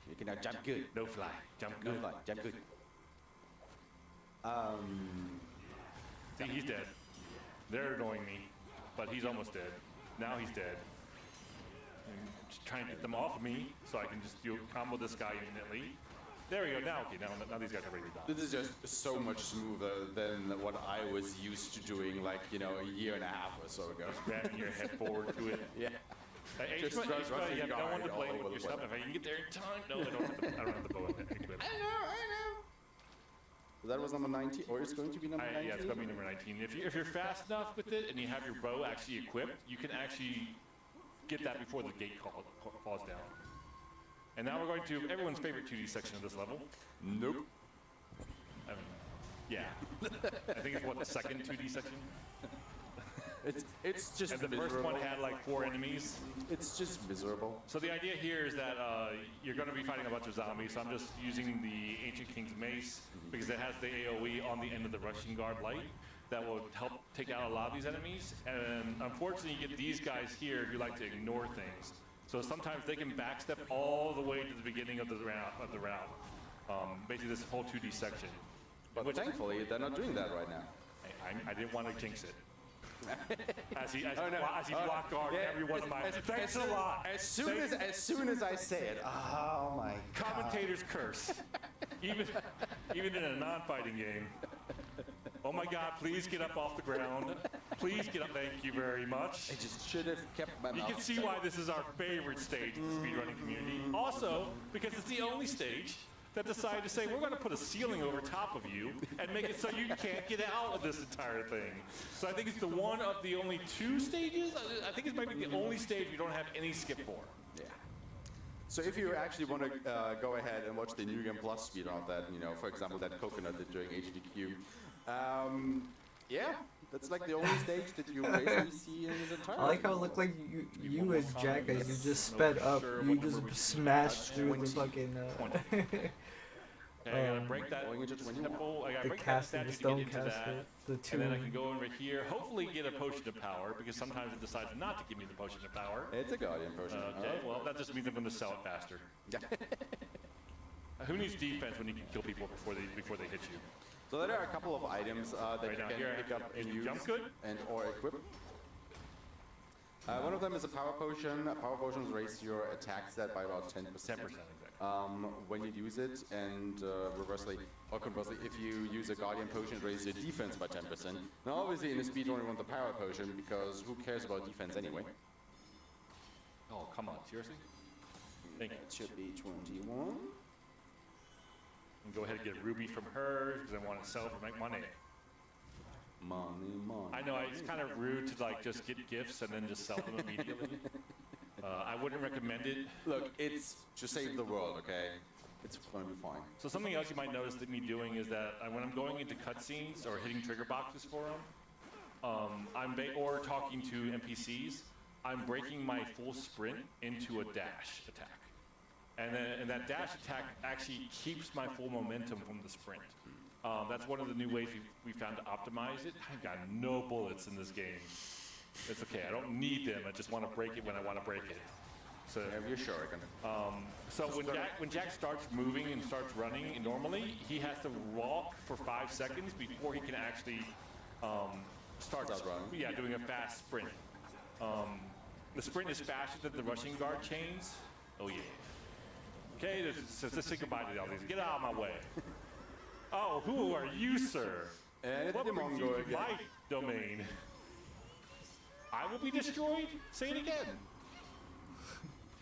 You can now jump good. No fly. Jump No good. fly. Jump good. See, he's dead. They're annoying me, but he's almost dead. Now he's dead. I'm just trying to get them off of me so I can just combo this guy immediately. There we go. Now these guys are ready to die. This is just so much smoother than what I was used to doing, like, a year and a half or so ago. Grabbing your head forward to it. Yeah. Hey, Just you have no one to guard blame all with over your the stuff. place. If I can get there in time. No, I don't have the bow equipped. I know. That was number 19, or it's going to be number 19? Yeah, it's going to be number 19. If you're fast enough with it and you have your bow actually equipped, you can actually get that before the gate falls down. And now we're going to everyone's favorite 2D section of this level. Nope. Yeah. I think it's what, the second 2D section? It's just And the miserable. first one had like 4 enemies. It's just miserable. So the idea here is that you're going to be fighting a bunch of zombies. So I'm just using the Ancient King's Mace because it has the AoE on the end of the Rushing Guard light that will help take out a lot of these enemies. And unfortunately, you get these guys here who like to ignore things. So sometimes they can backstep all the way to the beginning of the round. Basically, this whole 2D section. But thankfully, they're not doing that right now. I didn't want to jinx it. As he no. blocked guard every one of my. Thanks a lot. As soon as I say it, oh my god. Commentators curse, even in a non-fighting game. Oh my God! Please get up off the ground. Please get up. Thank you very much. I just should have kept my You mouth can see why this is our favorite stage in the speedrunning community. Also, because it's the only stage that decided to say, we're going to put a ceiling over top of you and make it so you can't get out of this entire thing. So I think it's the one of the only 2 stages. I think it might be the only stage you don't have any skip for. Yeah. So if you actually want to go ahead and watch the New Game Plus speedrun of that, you know, for example, that Coconut did during HDQ, yeah, that's like the only stage that you basically see in his entire. I like how it looked like you as Jack, as you just sped up, you just smashed through the fucking. Okay, I gotta break that Going into 21. temple. I gotta The break that caster, statue the to get stone into caster, that. the And two. then I can go over here, hopefully get a potion of power, because sometimes it decides not to give me the potion of power. It's a Guardian potion. Okay, well, that just means I'm going to sell it faster. Yeah. Who needs defense when you can kill people before they hit you? So there are a couple of items that Right you now, can here, pick up and is use jump good? and or equip. One of them is a power potion. Power potions raise your attack stat by about 10%. 10% exactly. When you use it, and conversely, if you use a Guardian potion, it raises your defense by 10%. Now, obviously, in a speedrun, you want the power potion because who cares about defense anyway? Oh, come on, seriously? Thank you. It should be 21. And go ahead and get a ruby from her because I want to sell for make money. Money. I know it's kind of rude to like just get gifts and then just sell them immediately. I wouldn't recommend it. Look, it's to save the world, okay? It's going to be fine. So something else you might notice that me doing is that when I'm going into cutscenes or hitting trigger boxes for them, or talking to NPCs, I'm breaking my full sprint into a dash attack. And that dash attack actually keeps my full momentum from the sprint. That's one of the new ways we found to optimize it. I've got no bullets in this game. It's okay, I don't need them, I just want to break it when I want to break it. So, Have your shuriken. so when Jack starts moving and starts running, normally he has to walk for 5 seconds before he can actually start running. Yeah, doing a fast sprint. The sprint is faster than the rushing guard chains. Oh yeah. Okay, let's say goodbye to all these. Get out of my way. Oh, who are you, sir? And What the brings you Mongo to again. my domain? I will be destroyed? Say it again.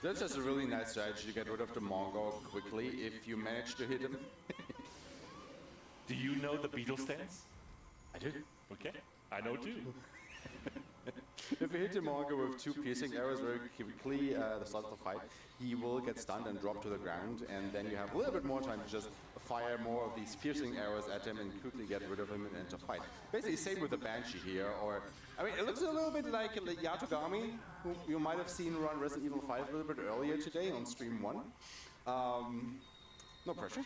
That's just a really nice strategy to get rid of the Mongo quickly if you manage to hit him. Do you know the Beetle stance? I do. Okay, I know too. If you hit the Mongo with 2 piercing arrows very quickly at the start of the fight, he will get stunned and drop to the ground, and then you have a little bit more time to just fire more of these piercing arrows at him and quickly get rid of him and enter fight. Basically, same with the Banshee here, or I mean, it looks a little bit like Yatogami, who you might have seen run Resident Evil 5 a little bit earlier today on stream 1. No pressure.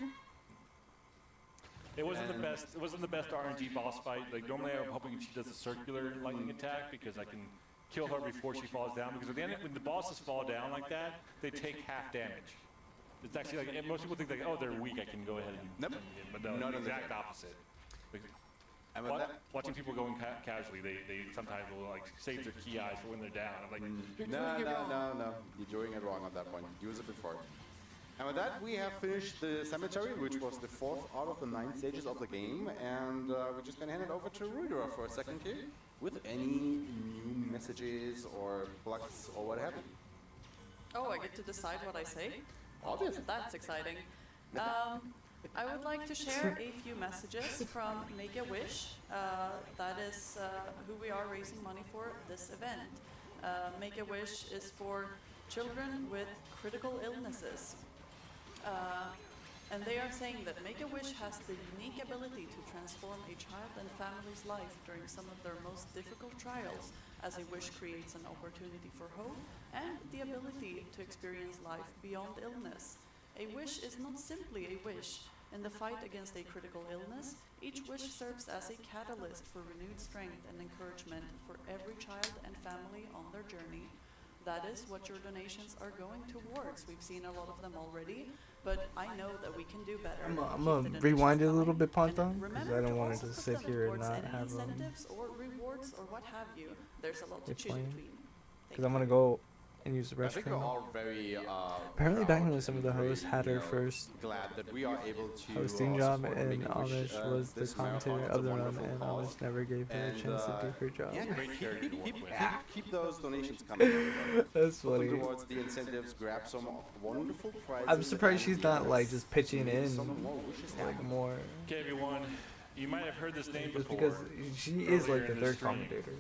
It wasn't the best. It wasn't the best RNG boss fight. Like normally, I'm hoping she does a circular lightning attack because I can kill her before she falls down. Because at the end, when the bosses fall down like that, they take half damage. It's actually like and most people think like, oh, they're weak. I can go ahead and. Nope. But no, Not the in the exact game. opposite. Like, And with that, watching people going casually, they sometimes will like save their key eyes for when they're down. I'm like, you're doing it wrong. no. You're doing it wrong at that point. Use it before. And with that, we have finished the cemetery, which was the 4th out of the 9 stages of the game, and we're just gonna hand it over to Rudra for a second here, with any new messages or plugs or what have you. Oh, I get to decide what I say? Obviously. That's exciting. I would like to share a few messages from Make-A-Wish. That is who we are raising money for this event. Make-A-Wish is for children with critical illnesses. And they are saying that Make-A-Wish has the unique ability to transform a child and family's life during some of their most difficult trials, as a wish creates an opportunity for hope and the ability to experience life beyond illness. A wish is not simply a wish. In the fight against a critical illness, each wish serves as a catalyst for renewed strength and encouragement for every child and family on their journey. That is what your donations are going towards. We've seen a lot of them already, but I know that we can do better. I'm Keep gonna the donations rewind it a coming. little bit, And Ponton, because remember I don't want also it to put sit them here and towards not any have incentives or rewards or what have you. There's a lot to it choose playing. between. Because I'm gonna go and use the I think we're restroom. all very Apparently back proud when some of the and very, hosts had you her know, first glad that we are able to hosting job, support and Make-A-Wish, Amish was the this marathon. commentator It's a of the run, wonderful and cause. Amish never gave her a And, chance to do her job. Yeah, Great charity to work with. keep those donations coming. everybody. That's Put them funny. towards the incentives, grab some wonderful prizes. I'm surprised and she's not like yes, just pitching make in some more wishes like happen. more, Okay, everyone, you might have heard this name just before, because she is like earlier the in the third stream. commentator.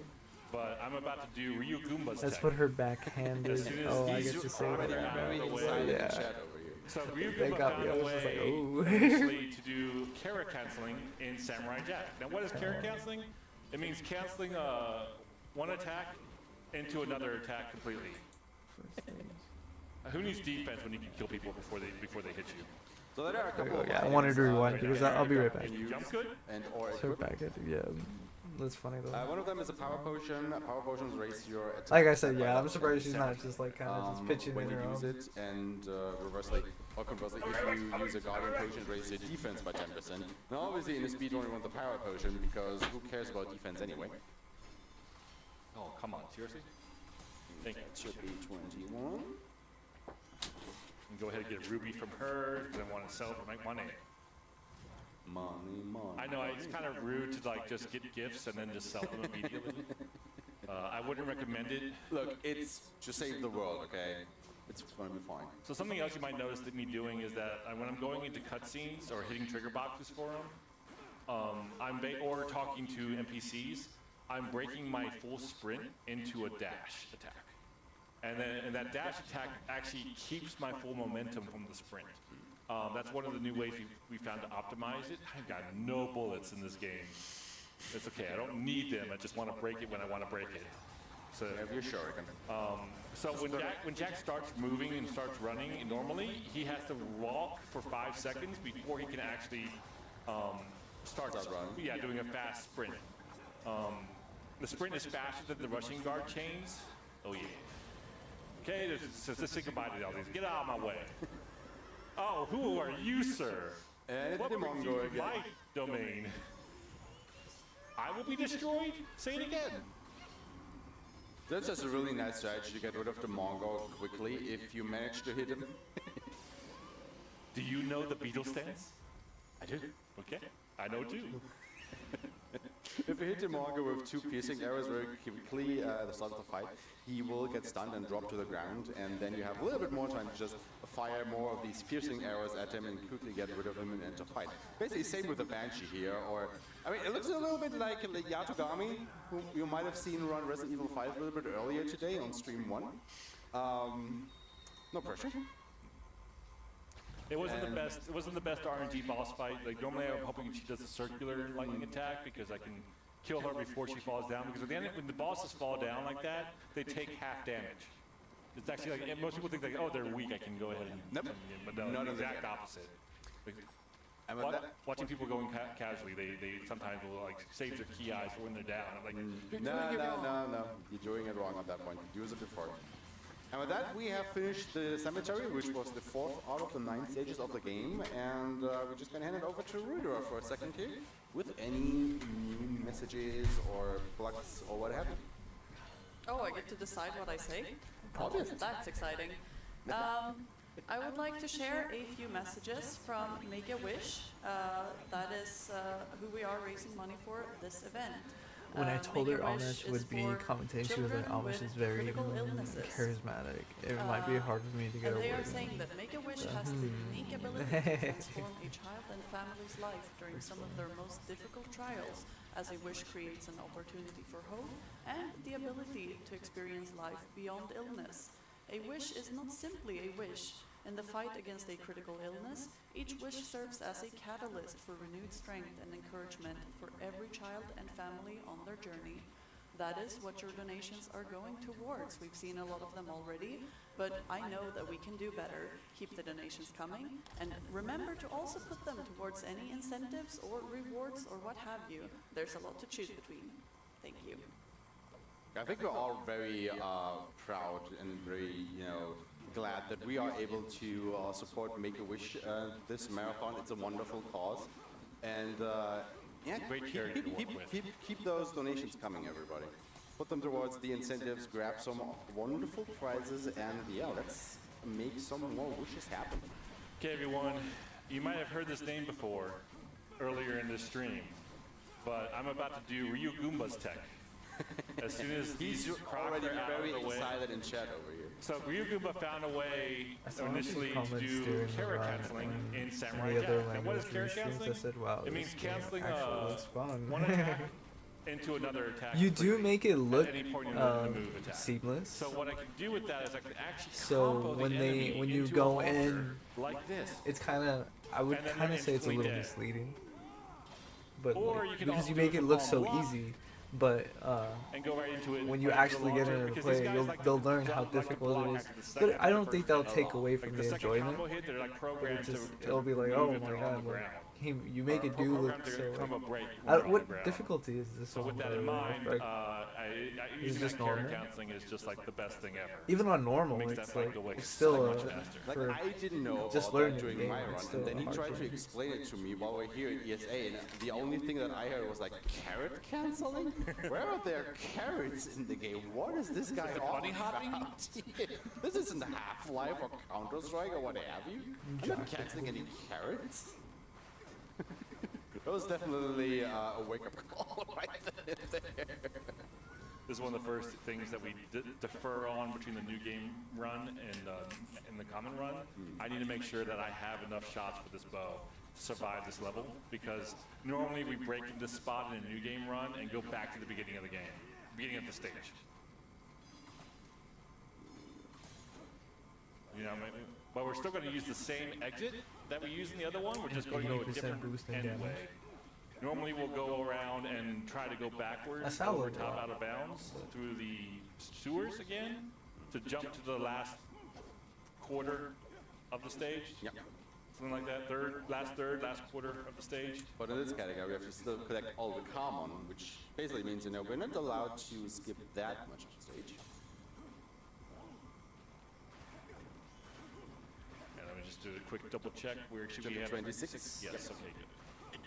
but I'm about to do Ryu Goomba's That's tech. what her backhanded. As soon as Oh, I these get to say are that. out Very of the way. excited Yeah. chat over here. So Ryu That Goomba got me. found I a was just like, way oh. initially to do carrot canceling in Samurai Jack. Now, what is carrot canceling? It means canceling one attack into another attack completely. Who needs defense when you can kill people before they hit you? So there are a couple of Yeah, I items, wanted to rewind that because you I'll be can right back. use Jump good? And or So equip. back at yeah, that's funny though. One of them is a power potion. Power potions raise your attack. Like I said, by yeah, I'm about surprised she's 10%. not just like kind of just pitching when in you her use own. it, and reversely, or conversely, if you use a guardian potion, it raises your defense by 10%. Now, obviously, in a speedrun, you want the power potion because who cares about defense anyway? Oh, come on, seriously? Thank you. It should be 21. And go ahead and get a ruby from her, because I want to sell it for make money. Money. I know it's kind of rude to like just get gifts and then just sell them immediately. I wouldn't recommend it. Look, it's to save the world, okay? It's going to be fine. So something else you might notice that me doing is that when I'm going into cutscenes or hitting trigger boxes for them, or talking to NPCs, I'm breaking my full sprint into a dash attack. And that dash attack actually keeps my full momentum from the sprint. That's one of the new ways we found to optimize it. I've got no bullets in this game. It's okay, I don't need them, I just want to break it when I want to break it. So, Have your shuriken. so when Jack starts moving and starts running, normally he has to walk for 5 seconds before he can actually start running. Yeah, doing a fast sprint. The sprint is faster than the rushing guard chains. Oh yeah. Okay, let's say goodbye to all these. Get out of my way. Oh, who are you, sir? And What the brings you Mongo to again. my domain? I will be destroyed? Say it again. That's just a really nice strategy to get rid of the Mongo quickly if you manage to hit him. Do you know the Beetle stance? I do. Okay, I know too. If you hit the Mongo with 2 piercing arrows very quickly at the start of the fight, he will get stunned and drop to the ground, and then you have a little bit more time to just fire more of these piercing arrows at him and quickly get rid of him and enter fight. Basically, same with the Banshee here, or I mean, it looks a little bit like Yatogami, who you might have seen run Resident Evil 5 a little bit earlier today on stream 1. No pressure. It wasn't the best. It wasn't the best RNG boss fight. Like normally, I'm hoping she does a circular lightning attack because I can kill her before she falls down. Because at the end, when the bosses fall down like that, they take half damage. It's actually like most people think like, oh, they're weak. I can go ahead and. Nope. But no, None the of that. exact opposite. Like, And with that, watching people going casually, they sometimes will like save their ki for when they're down. I'm like, you're no, doing it wrong. no. You're doing it wrong at that point. Use it before. And with that, we have finished the cemetery, which was the 4th out of the 9 stages of the game, and we're just gonna hand it over to Rudra for a second here, with any new messages or plugs or what have you. Oh, I get to decide what I say? Obviously. That's exciting. I would like to share a few messages from Make-A-Wish. That is who we are raising money for this event. When I told her Make-A-Wish Amish is would be for commentating, she was like, children Amish with is very critical illnesses. charismatic. It might be hard for me to get And over they are it. saying that Make-A-Wish has the unique ability to transform a child and family's life during some of their most difficult trials, as a wish creates an opportunity for hope and the ability to experience life beyond illness. A wish is not simply a wish. In the fight against a critical illness, each wish serves as a catalyst for renewed strength and encouragement for every child and family on their journey. That is what your donations are going towards. We've seen a lot of them already, but I know that we can do better. Keep the donations coming, and remember to also put them towards any incentives or rewards or what have you. There's a lot to choose between. Thank you. I think we're all very proud and very, glad that we are able to support Make-A-Wish this marathon. It's a wonderful cause, and yeah, Great charity to work with. keep those donations coming, everybody. Put them towards the incentives, grab some wonderful prizes, and yeah, let's make some more wishes happen. Okay, everyone, you might have heard this name before earlier in this stream, but I'm about to do Ryu Goomba's tech. As soon as He's these crocs already are out very of the way. excited in chat over here. So Ryu Goomba found a way I saw his initially to comments do during the carrot run canceling and in Samurai any Jack. other And what is language carrot streams. canceling? I said, wow, It means this game canceling actually looks fun. one attack into another attack. You do quickly make it look at any point in the move attack. seamless. So what I can do with that is I can actually So combo the when enemy you into go a in, vulture like this. it's kind of, I would And then kind they're of say it's a instantly little dead. misleading. But Or like, you can because also you do make it it from look palm so block. easy, but And go right into it. when you right into the actually get launcher, into because these play, guys like they'll to learn how block- like to difficult block it is. after the But second I or don't first think they'll hit. take away Like from the the second enjoyment. combo hit, they're like But programmed it just, to it'll be like, move oh if my they're on god, the like, ground. you make it do look Programmed to so. come Like, up right when they're on the what ground. difficulty is this So on? with that by in the way? mind, Like, using just that carrot normal? canceling is just like the best thing ever. even on normal, Makes it's that fight like go away it's so still much a, faster. Like, for I didn't know just about learning that during the game, my it's run, still and then he hard tried to to do. explain it to me while we're here at ESA, and the only thing that I heard was like, carrot canceling? Where are there carrots in the game? What is this guy the on bunny hopping? about? This isn't Half-Life or Counter-Strike or what have you. I'm not canceling any carrots. That was definitely a wake-up call right then and there. This is one of the first things that we defer on between the new game run and the common run. I need to make sure that I have enough shots for this bow to survive this level, because normally we break this spot in a new game run and go back to the beginning of the game, beginning of the stage. You know, but we're still going to use the same exit that we used in the other one. We're just going to go a 80% different boost in end damage. way. Normally we'll go around and try to go backwards That's how over it top works. out of bounds through the sewers again to jump to the last quarter of the stage. Yep. Something like that. Last quarter of the stage. But in this category, we have to still collect all the common, which basically means, we're not allowed to skip that much of the stage. And let me just do a quick double check. Where should we Chapter have 26? Yes. Yep. Okay. Good.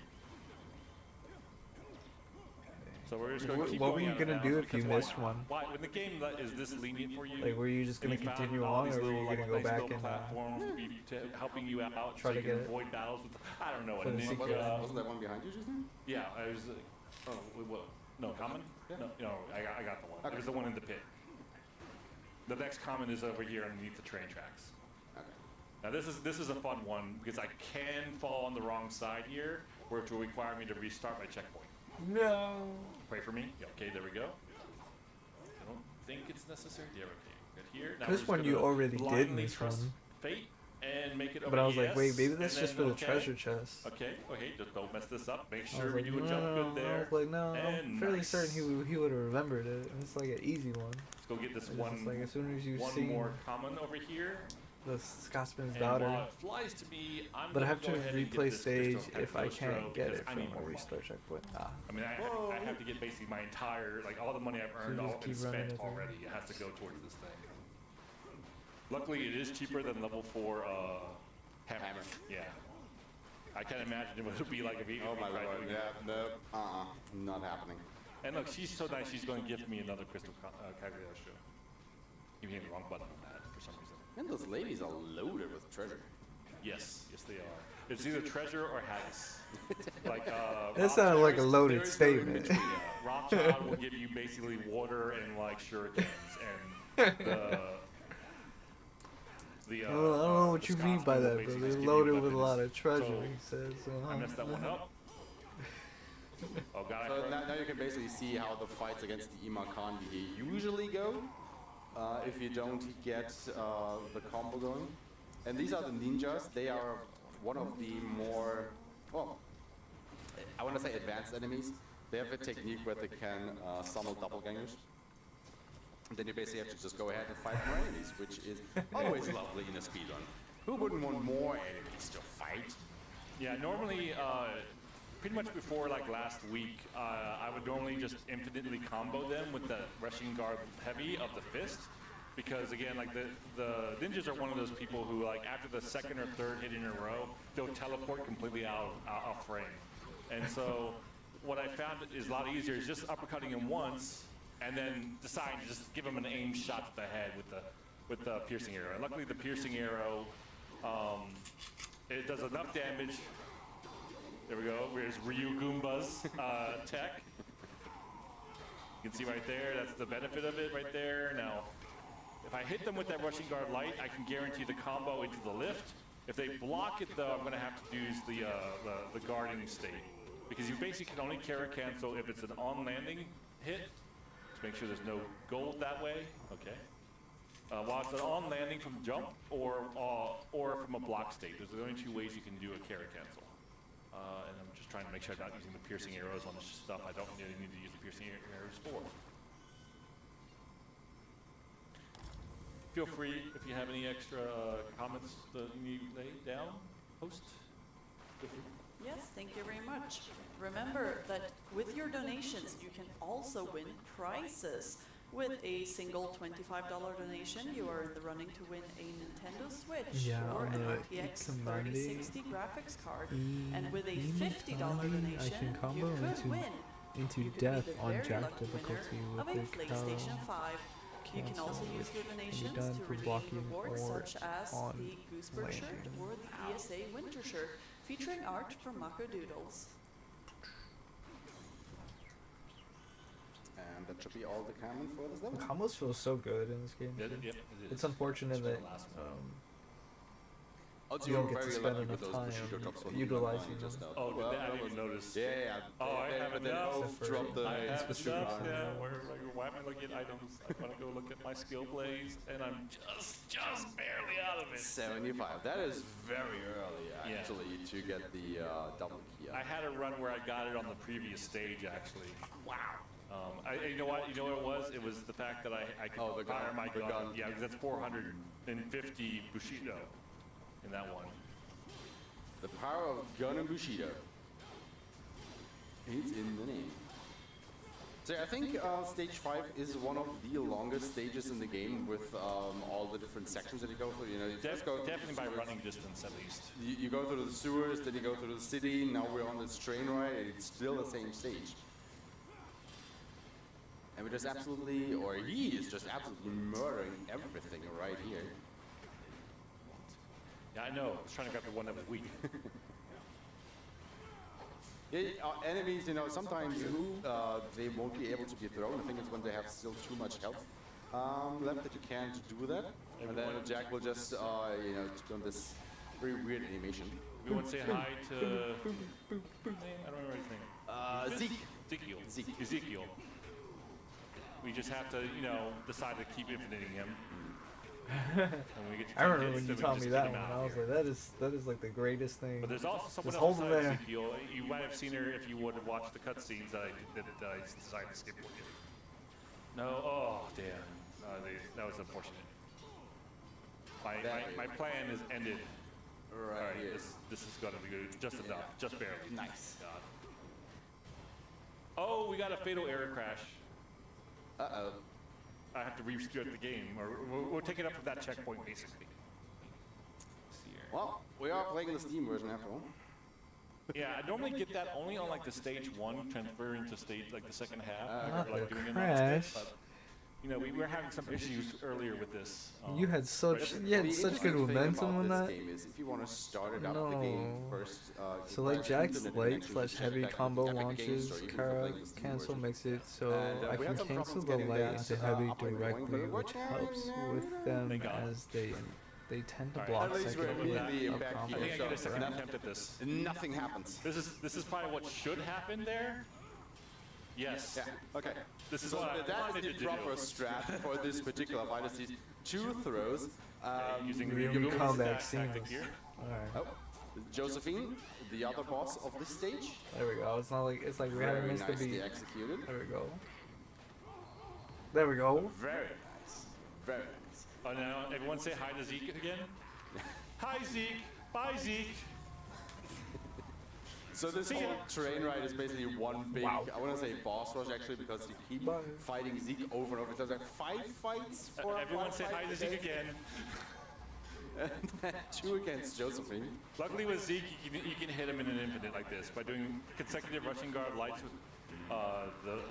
So we're just going to keep What were going you out of gonna bounds do if you because missed one? Why, when the game is this lenient for you? Like, were you just and gonna you found continue all on, these or were little, you like, gonna go nice back little and platforms helping you out, try so you to can get it? avoid battles with, I don't know, a For the ninja. secret. Wasn't there one behind you just now? Yeah, I was. Oh, what? No, common? Yeah. No, I got the one. Okay. It was the one in the pit. The next common is over here underneath the train tracks. Okay. Now this is a fun one because I can fall on the wrong side here, where it will require me to restart my checkpoint. No. Pray for me. Yeah, okay, there we go. I don't think it's necessary. Yeah, okay. Good here. Now This we're just one you gonna already did blindly miss trust one. Fate and make it over But I was like, yes, wait, maybe that's and just then for the okay. treasure chest. Okay, just don't mess this up. Make I sure was we like, do a no, jump no, good no. there. I was like, no, I'm And fairly nice. certain he would have remembered it. And it's like an easy one. Let's go get this It's one. just like as soon as you One see more common over here. the Scotsman's And daughter. while it flies to me, I'm But I gonna have to go ahead and get replay this stage crystal if I Cagliostro can't get because it I from need a more money. restart checkpoint. Ah. I mean, I have to get basically my entire, like all the money I've earned just all keep and running spent it there. already. It has to go towards this thing. Luckily, it is cheaper than level 4 hammer. Yeah. I can't imagine what it would be like if we Oh my tried lord, doing yeah, that. no, not happening. And look, she's so nice. She's going to give me another crystal Cagliostro. You hit the wrong button on that for some reason. And those ladies are loaded with treasure. Yes, they are. It's either treasure or haggis. Like That sounded like a Rothschild's loaded very statement. Yeah, Rothschild will give you basically water and like shurikens, and the I don't know what you mean by that, bro. They're loaded with a lot of treasure, So, he says. I messed that one up. Oh god, So now you can basically see how the fights against the Imakandi usually go if you don't get the combo going. And these are the ninjas. They are one of the more, well, I want to say advanced enemies. They have a technique where they can summon doppelgangers. And then you basically have to just go ahead and fight more enemies, which is always lovely in a speedrun. Who wouldn't want more enemies to fight? Yeah, normally, pretty much before like last week, I would normally just infinitely combo them with the rushing guard heavy of the fist. Because again, like the ninjas are one of those people who, like, after the second or third hit in a row, they'll teleport completely out of frame. And so what I found is a lot easier is just uppercutting him once and then deciding to just give him an aim shot to the head with the piercing arrow. And luckily the piercing arrow, it does enough damage. There we go. Here's Ryu Goomba's tech. You can see right there, that's the benefit of it right there. Now, if I hit them with that rushing guard light, I can guarantee the combo into the lift. If they block it though, I'm going to have to use the guarding state. Because you basically can only carry cancel if it's an on-landing hit. Just make sure there's no gold that way. Okay. While it's an on-landing from jump or from a block state. There's only two ways you can do a carry cancel. And I'm just trying to make sure I'm not using the piercing arrows on the stuff I don't really need to use the piercing arrows for. Feel free if you have any extra comments that you need to lay down, host. Feel free. Yes, thank you very much. Remember that with your donations, you can also win prizes. With a single $25 donation, you are in the running to win a Nintendo Switch or an RTX 3060 graphics card. And with a $50 donation, you could win. Into death on Jack difficulty with the PlayStation 5. You can also use your donations to redeem rewards such as the Gooseberg shirt or the ESA winter shirt, featuring art from Mako Doodles. And that should be all the common for this level. The combos feel so good in this game. Yep, too. it is. It's unfortunate that Also, you don't you're get to very spend lucky with enough those time Bushido drops when utilizing you them. just out. Oh, Well, I didn't that even notice. Yeah. Oh, I They- haven't they now. both drop the I have specific just, items. yeah, why am I looking at items? I want to go look at my skill plays, and I'm just barely out of it. 75. That is very early, Yeah. actually, to get the double key. I had a run where I got it on the previous stage, actually. Wow. You know what? You know what it was? It was the fact that I could Oh, the fire gun, my the gun. gun. Yeah, because that's 450 Bushido in that one. The power of Gun and Bushido. It's in the name. So I think stage 5 is one of the longest stages in the game with all the different sections that you go through. You know, you first go Definitely by running distance, at least. You go through the sewers, then you go through the city. Now we're on this train ride, and it's still the same stage. And we're just absolutely, or he is just absolutely murdering everything right here. Yeah, I know. I was trying to grab the one that was weak. Enemies, you know, sometimes they won't be able to be thrown. I think it's when they have still too much health left that you can't do that. And then Jack will just, you know, do this very weird animation. We want to say hi to... I don't remember his name. Ezekiel. We just have to, you know, decide to keep infiniting him. And when we get to I remember 10 when hits, you then we taught just me get that him one. out I was here. like, that is like the greatest thing. But there's also someone Just else hold him besides there. Ezekiel. You might have seen her if you would have watched the cutscenes that I decided to skip with you. No, oh damn, that was unfortunate. My plan is ended. Right here. This is gonna be good. Just enough, just barely. Nice. God. Oh, we got a fatal error crash. Uh-oh. I have to restart the game, or we'll take it up from that checkpoint basically. Let's see here. Well, we are playing the Steam version after all. Yeah, I normally get that only on like the stage 1, transferring to stage like the second half. Not like the doing it crash. but, you know, we were having some issues earlier with this. You had such The you had such interesting good thing momentum about on this that. game is if you want to start it up the game No. first. So you like require Jack's internet light connection slash to check heavy back with combo the Epic Games launches, Store, even for Kara playing the Steam cancel version. makes it so And, I we had can some cancel problems the getting light that, into heavy up and going, directly, but we're which trying helps now, with them Thank God. as they tend to Alright. block At least we're second in hit the of back I combo. think I get a second Right. attempt at this. Nothing happens. This is probably what should happen there. Yes. Yeah. Okay. This is So what I that wanted is to the do. proper strat for this particular fight. It's these 2 throws. Using Real the combat stack tactic scenes. here. Alright. Oh, Josephine, the other boss of this stage. There we go. It's not like it's like we haven't Very missed a nicely beat. executed. There we go. There we go. Very nice. Very nice. Oh, now everyone say hi to Zeke again. Hi Zeke. Bye Zeke. So this See whole ya. train ride is basically one big, I want to say boss rush actually, because you keep Bye. fighting Zeke over and over. There's like 5 fights for Everyone one say fight hi to a Zeke day. again. And then 2 against Josephine. Luckily with Zeke, you can hit him in an infinite like this. By doing consecutive rushing guard lights with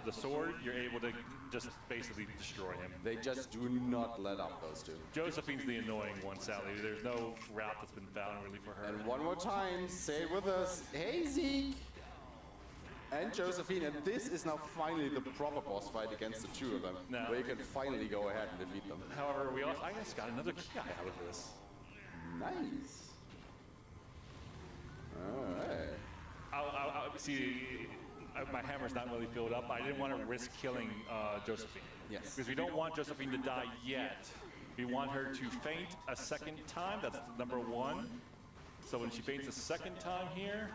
the sword, you're able to just basically destroy him. They just do not let up, those 2. Josephine's the annoying one, sadly. There's no route that's been found really for her. And one more time, say it with us. Hey Zeke! And Josephine, and this is now finally the proper boss fight against the 2 of them, No. where you can finally go ahead and defeat them. However, I just got another key out of this. Nice. Alright. I'll see, my hammer's not really filled up. I didn't want to risk killing Josephine. Yes. Because we don't want Josephine to die yet. We want her to faint a second time. That's number 1. So when she faints a second time here,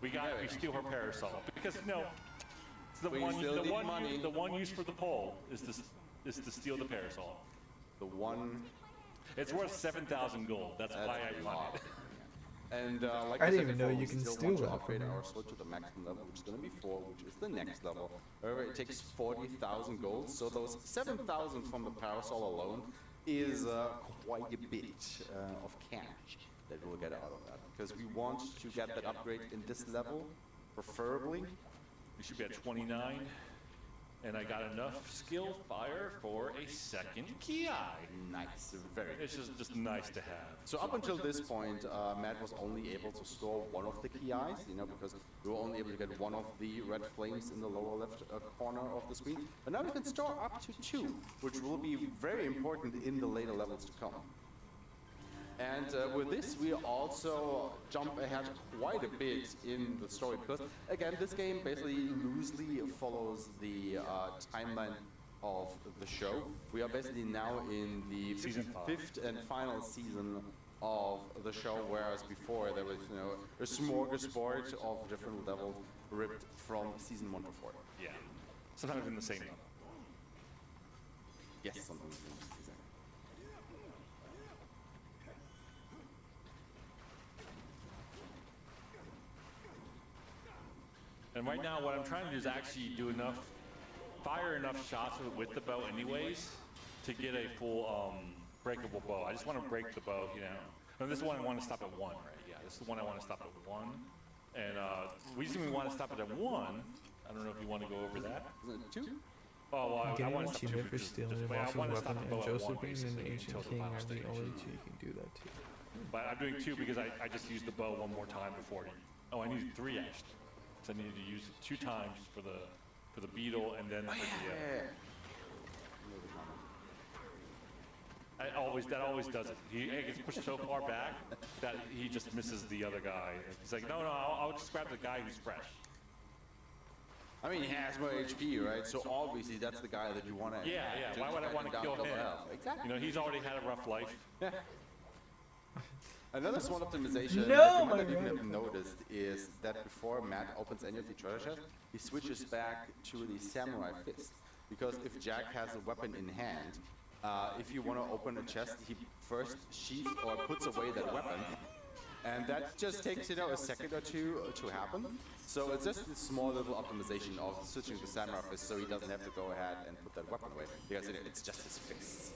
we steal her parasol. Because it's the We one, still need money. the one use for the pole is to steal the parasol. The one. It's worth 7,000 gold. That's why I a want lot. it. And like I I didn't said even know before, you we can still steal want to that upgrade from our her. sword to the maximum level, which is going to be 4, which is the next level. However, it takes 40,000 gold, so those 7,000 from the parasol alone is quite a bit of cash that we'll get out of that. Because we want to get that upgrade in this level, preferably. We should be at 29. And I got enough skill fire for a second Ki. Nice, very It's just nice to have. So up until this point, Matt was only able to store one of the KIs, because we were only able to get one of the red flames in the lower left corner of the screen. But now we can store up to 2, which will be very important in the later levels to come. And with this, we also jump ahead quite a bit in the story, because again, this game basically loosely follows the timeline of the show. We are basically now in the Season 5. 5th and final season of the show, whereas before there was, a smorgasbord of different levels ripped from season 1 to 4. Yeah. Sometimes in the same level. Yes, something like that. And right now, what I'm trying to do is actually fire enough shots with the bow anyways, to get a full breakable bow. I just want to break the bow, And this is one I want to stop at 1, right? Yeah, this is the one I want to stop at 1. And the reason we want to stop it at 1, I don't know if you want to go over that. Isn't it 2? Oh, well, I Getting want an to stop achievement for because stealing a I boss's want to weapon stop the and bow at 1, Josephine and basically, the Ancient until the King final are the stage. only 2 you can do that to. But I'm doing 2 because I just used the bow one more time before. Oh, I needed 3 actually. So I needed to use it 2 times for the beetle and then for the. That always does it. He gets pushed so far back that he just misses the other guy. He's like, no, I'll just grab the guy who's fresh. I mean, he has more HP, right? So obviously that's the guy that you want to. Yeah. Why would I want to kill him? Exactly. He's already had a rough life. Another small optimization No, that you my might not even God. have noticed is that before Matt opens any of the treasure chests, he switches back to the samurai fist. Because if Jack has a weapon in hand, if you want to open a chest, he first sheaths or puts away that weapon. And that just takes, a second or 2 to happen. So it's just a small little optimization of switching to samurai fist so he doesn't have to go ahead and put that weapon away. Because it's just his fists.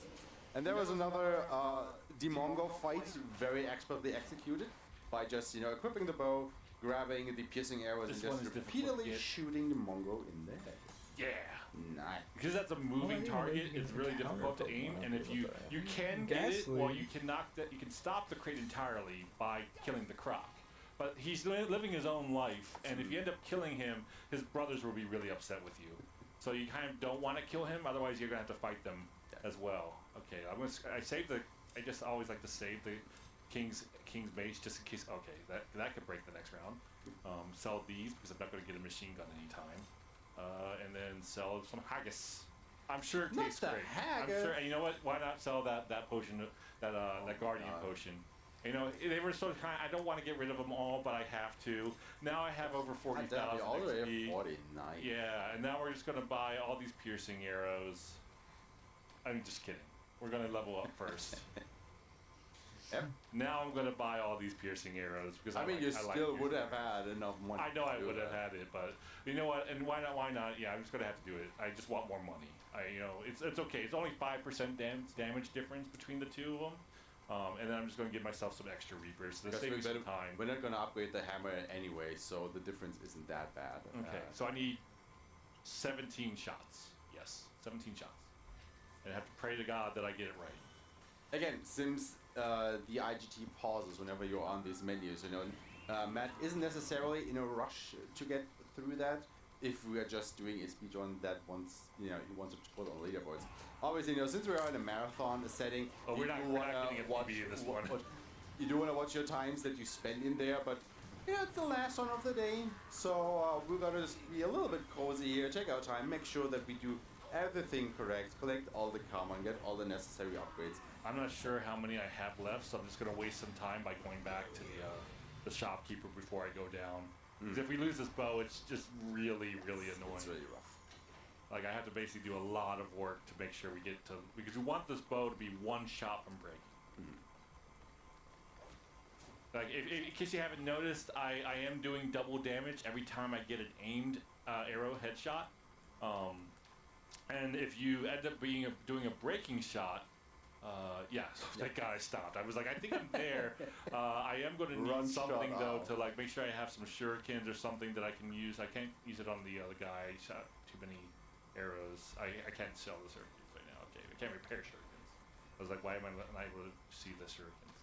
And there was another Demongo fight, very expertly executed, by just, equipping the bow, grabbing the piercing arrows, This and one just is difficult, repeatedly yeah. shooting the Mongo in the head. Yeah. Nice. Because that's a moving target, it's really difficult to aim, and if you can get it, well, you can stop the crate entirely by killing the croc. But he's living his own life, and if you end up killing him, his brothers will be really upset with you. So you kind of don't want to kill him, otherwise you're gonna have to fight them as well. Okay, I just always like to save the King's Mace just in case. Okay, that could break the next round. Sell these because I'm not going to get a machine gun anytime. And then sell some haggis. I'm sure it tastes great. I'm sure. And you know what? Why not sell that potion, that Guardian potion? You know, they were so kind. I don't want to get rid of them all, but I have to. Now I have over 40,000 XP. 49. Yeah, and now we're just gonna buy all these piercing arrows. I'm just kidding. We're gonna level up first. Yep. Now I'm gonna buy all these piercing arrows because I mean, you still would have had enough money. I know I would have that. had it, but you know what? And why not? Why not? Yeah, I'm just gonna have to do it. I just want more money. It's okay. It's only 5% damage difference between the two of them. And then I'm just going to give myself some extra Reapers to save me some time. We're not going to upgrade the hammer anyway, so the difference isn't that bad. Okay, so I need 17 shots. Yes, 17 shots. And I have to pray to God that I get it right. Again, since the IGT pauses whenever you're on these menus, Matt isn't necessarily in a rush to get through that. If we are just doing a speedrun that wants, he wants to put on leaderboards. Obviously, since we are in a marathon setting, we're not getting a PB in this one. You do want to watch your times that you spend in there, but it's the last one of the day, so we're gonna just be a little bit cozy here, take our time, make sure that we do everything correct, collect all the karma, and get all the necessary upgrades. I'm not sure how many I have left, so I'm just gonna waste some time by going back to the shopkeeper before I go down. Because if we lose this bow, it's just really, really annoying. It's really rough. Like, I have to basically do a lot of work to make sure we get to... Because we want this bow to be one shot from breaking. Like, in case you haven't noticed, I am doing double damage every time I get an aimed arrow headshot. And if you end up doing a breaking shot... so thank God I stopped. I was like, I think I'm there. I am going to need something, though, to like make sure I have some shurikens or something that I can use. I can't use it on the other guy. I shot too many arrows. I can't sell the shurikens right now. Okay, I can't repair shurikens. I was like, why am I not able to see the shurikens?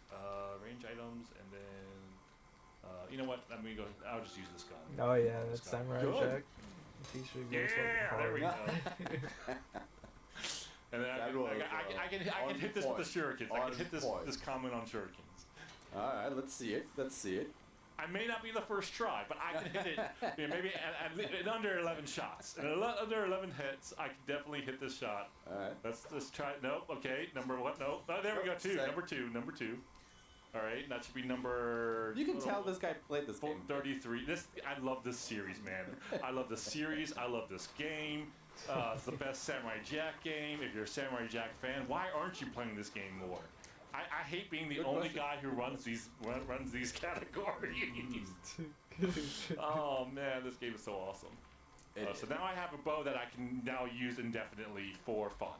Range items, and then... you know what? I'm going to go... I'll just use this gun. Oh yeah, that's Samurai Jack. Yeah, there we go. And then I can hit this with the shurikens. I can hit this comment on shurikens. Alright, let's see it. I may not be the first try, but I can hit it maybe in under 11 shots. And under 11 hits, I can definitely hit this shot. Alright. Let's try. Nope. Okay. Number what? Nope. Oh, there we go. Number two. All right. That should be number... You can tell this guy played this game. 33. I love this series, man. I love this series. I love this game. It's the best Samurai Jack game. If you're a Samurai Jack fan, why aren't you playing this game more? I hate being the only guy who runs these categories. Oh man, this game is so awesome. So now I have a bow that I can now use indefinitely for fun.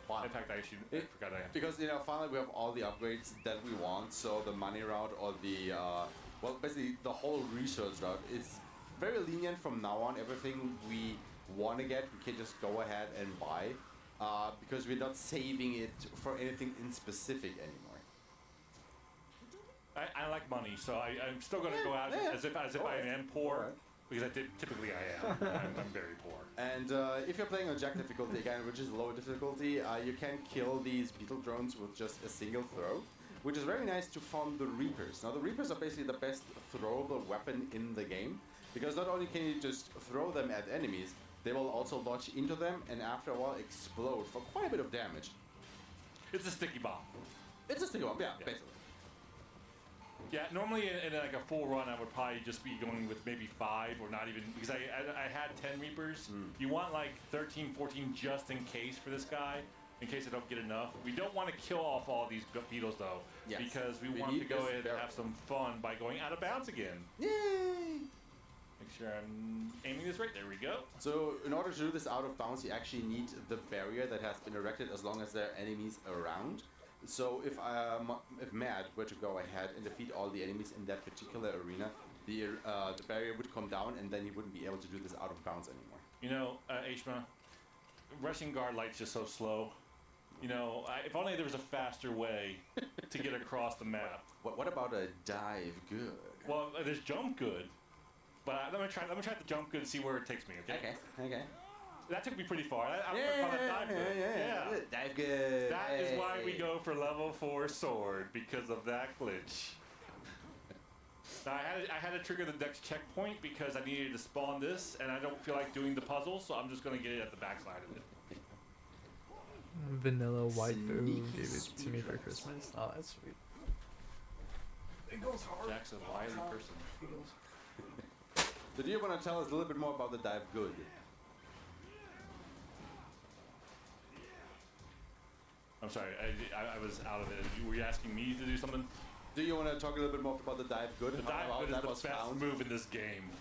Wow. In fact, I forgot I have. Because finally we have all the upgrades that we want. So the money route or the basically the whole research route is very lenient from now on. Everything we want to get, we can just go ahead and buy, because we're not saving it for anything in specific anymore. I like money, so I'm still going to go out as if I am poor, because typically I am. I'm very poor. And if you're playing on Jack difficulty again, which is low difficulty, you can kill these beetle drones with just a single throw, which is very nice to farm the Reapers. Now the Reapers are basically the best throwable weapon in the game, because not only can you just throw them at enemies, they will also launch into them and after a while explode for quite a bit of damage. It's a sticky bomb. It's a sticky bomb, yeah. Basically. Yeah, normally in like a full run, I would probably just be going with maybe 5 or not even, because I had 10 Reapers. You want like 13, 14 just in case for this guy, in case I don't get enough. We don't want to kill off all these beetles though, because we want to go ahead and have some fun by going out of bounds again. Yay! Make sure I'm aiming this right. There we go. So in order to do this out of bounds, you actually need the barrier that has been erected as long as there are enemies around. So if Matt were to go ahead and defeat all the enemies in that particular arena, the barrier would come down and then he wouldn't be able to do this out of bounds anymore. You know, Ashma, rushing guard light's just so slow. You know, if only there was a faster way to get across the map. What about a dive good? Well, there's jump good, but let me try the jump good and see where it takes me. Okay. Okay. That took me pretty far. I don't call that dive good. Yeah. Dive good. That is why we go for level 4 sword, because of that glitch. Now I had to trigger the next checkpoint because I needed to spawn this, and I don't feel like doing the puzzle, so I'm just gonna get it at the backside of it. Vanilla white food Sneaky gave it to me for Christmas. Oh, that's sweet. It goes hard. Jack's a wily person. So do you want to tell us a little bit more about the dive good? I'm sorry, I was out of it. Were you asking me to do something? Do you want to talk a little bit more about the dive good? The How dive good that is was the best found? move in this game.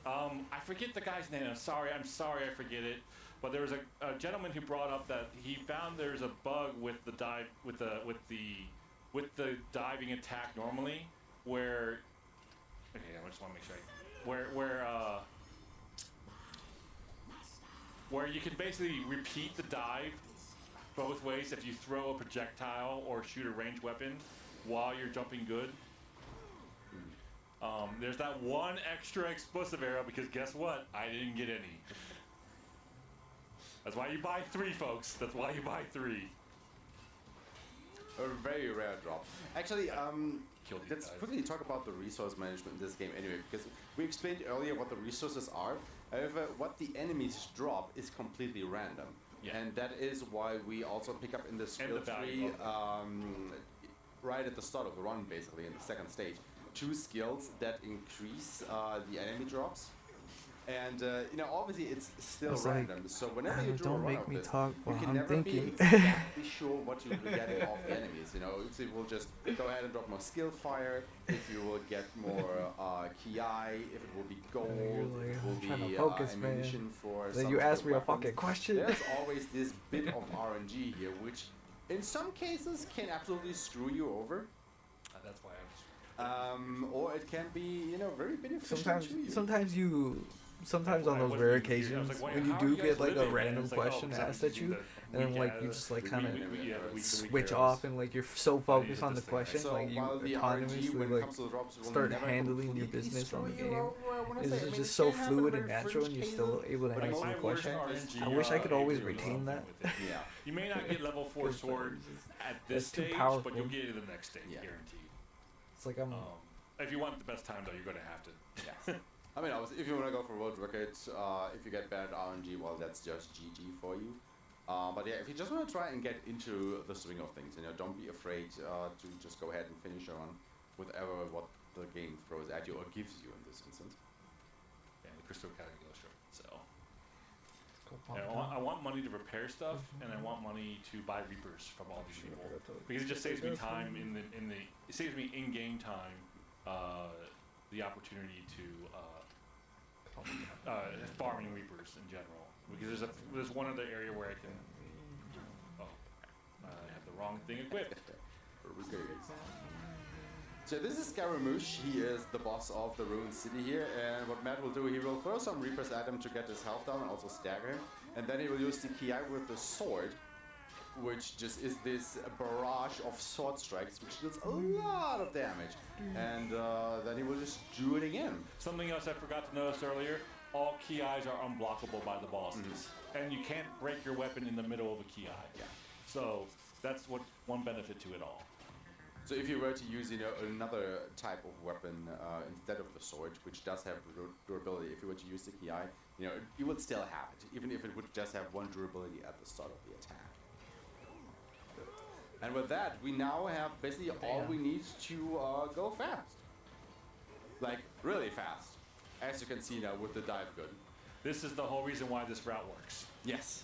I forget the guy's name. I'm sorry I forget it. But there was a gentleman who brought up that he found there's a bug with the dive with the diving attack normally, where okay, I just want to make sure where you can basically repeat the dive both ways if you throw a projectile or shoot a ranged weapon while you're jumping good. There's that one extra explosive arrow because guess what? I didn't get any. That's why you buy 3, folks. That's why you buy 3. A very rare drop. Actually, Kill these let's guys. quickly talk about the resource management in this game anyway, because we explained earlier what the resources are. However, what the enemies drop is completely random. Yeah. And that is why we also pick up in the skill the value tree, of right at the start of the run, basically, in the second stage, 2 skills that increase the enemy drops. And, you know, obviously it's still It's like, random, so whenever you do a don't run make of me this, talk while you can I'm never thinking. be exactly sure what you'll be getting off the enemies, you know. If you will just go ahead and drop more skill fire, if you will get more ki, if it will be gold, You're if it like, will I'm trying to be focus, man. ammunition for Then some you of the ask me a weapons. fucking question. There's always this bit of RNG here, which in some cases can absolutely screw you over. That's why I was. Or it can be, you know, very beneficial to you. Sometimes on those rare occasions, when you do get like a random question asked at you, and then like you just like kind of switch off and like you're so focused on the question, So like you while the RNG autonomously when it like comes to the drops will start never handling completely your business screw on the you game. over, I wanna say. I It's mean, just it so can happen fluid in and very natural, and fringe you're still cases, able to but answer My the worst question. RNG, I wish I could always is retain that. with it. Yeah. You may not get level 4 sword at this It's too stage, powerful. but you'll get it in the next stage, Yeah. guaranteed. It's like I'm. If you want the best time, though, you're going to have to. Yeah. I mean, obviously, if you want to go for world record, if you get bad RNG, well, that's just GG for you. But yeah, if you just want to try and get into the swing of things, you know, don't be afraid to just go ahead and finish on whatever what the game throws at you or gives you in this instance. Yeah, the crystal kind of goes short. So yeah, I want money to repair stuff, and I want money to buy reapers from all these people because it just saves me time it saves me in-game time, the opportunity to farming reapers in general. Because there's one other area where I can. Oh, I have the wrong thing equipped. So this is Scaramouche. He is the boss of the ruined city here, and what Matt will do, he will throw some Reapers at him to get his health down and also stagger him, and then he will use the Ki with the sword, which just is this barrage of sword strikes, which deals a lot of damage, and then he will just do it again. Something else I forgot to notice earlier: all Ki's are unblockable by the bosses, and you can't break your weapon in the middle of a Ki. Yeah. So that's one benefit to it all. So if you were to use, you know, another type of weapon instead of the sword, which does have durability, if you were to use the Ki, you know, you would still have it, even if it would just have 1 durability at the start of the attack. And with that, we now have basically all we need to go fast. Like, really fast. As you can see now with the dive good. This is the whole reason why this route works. Yes.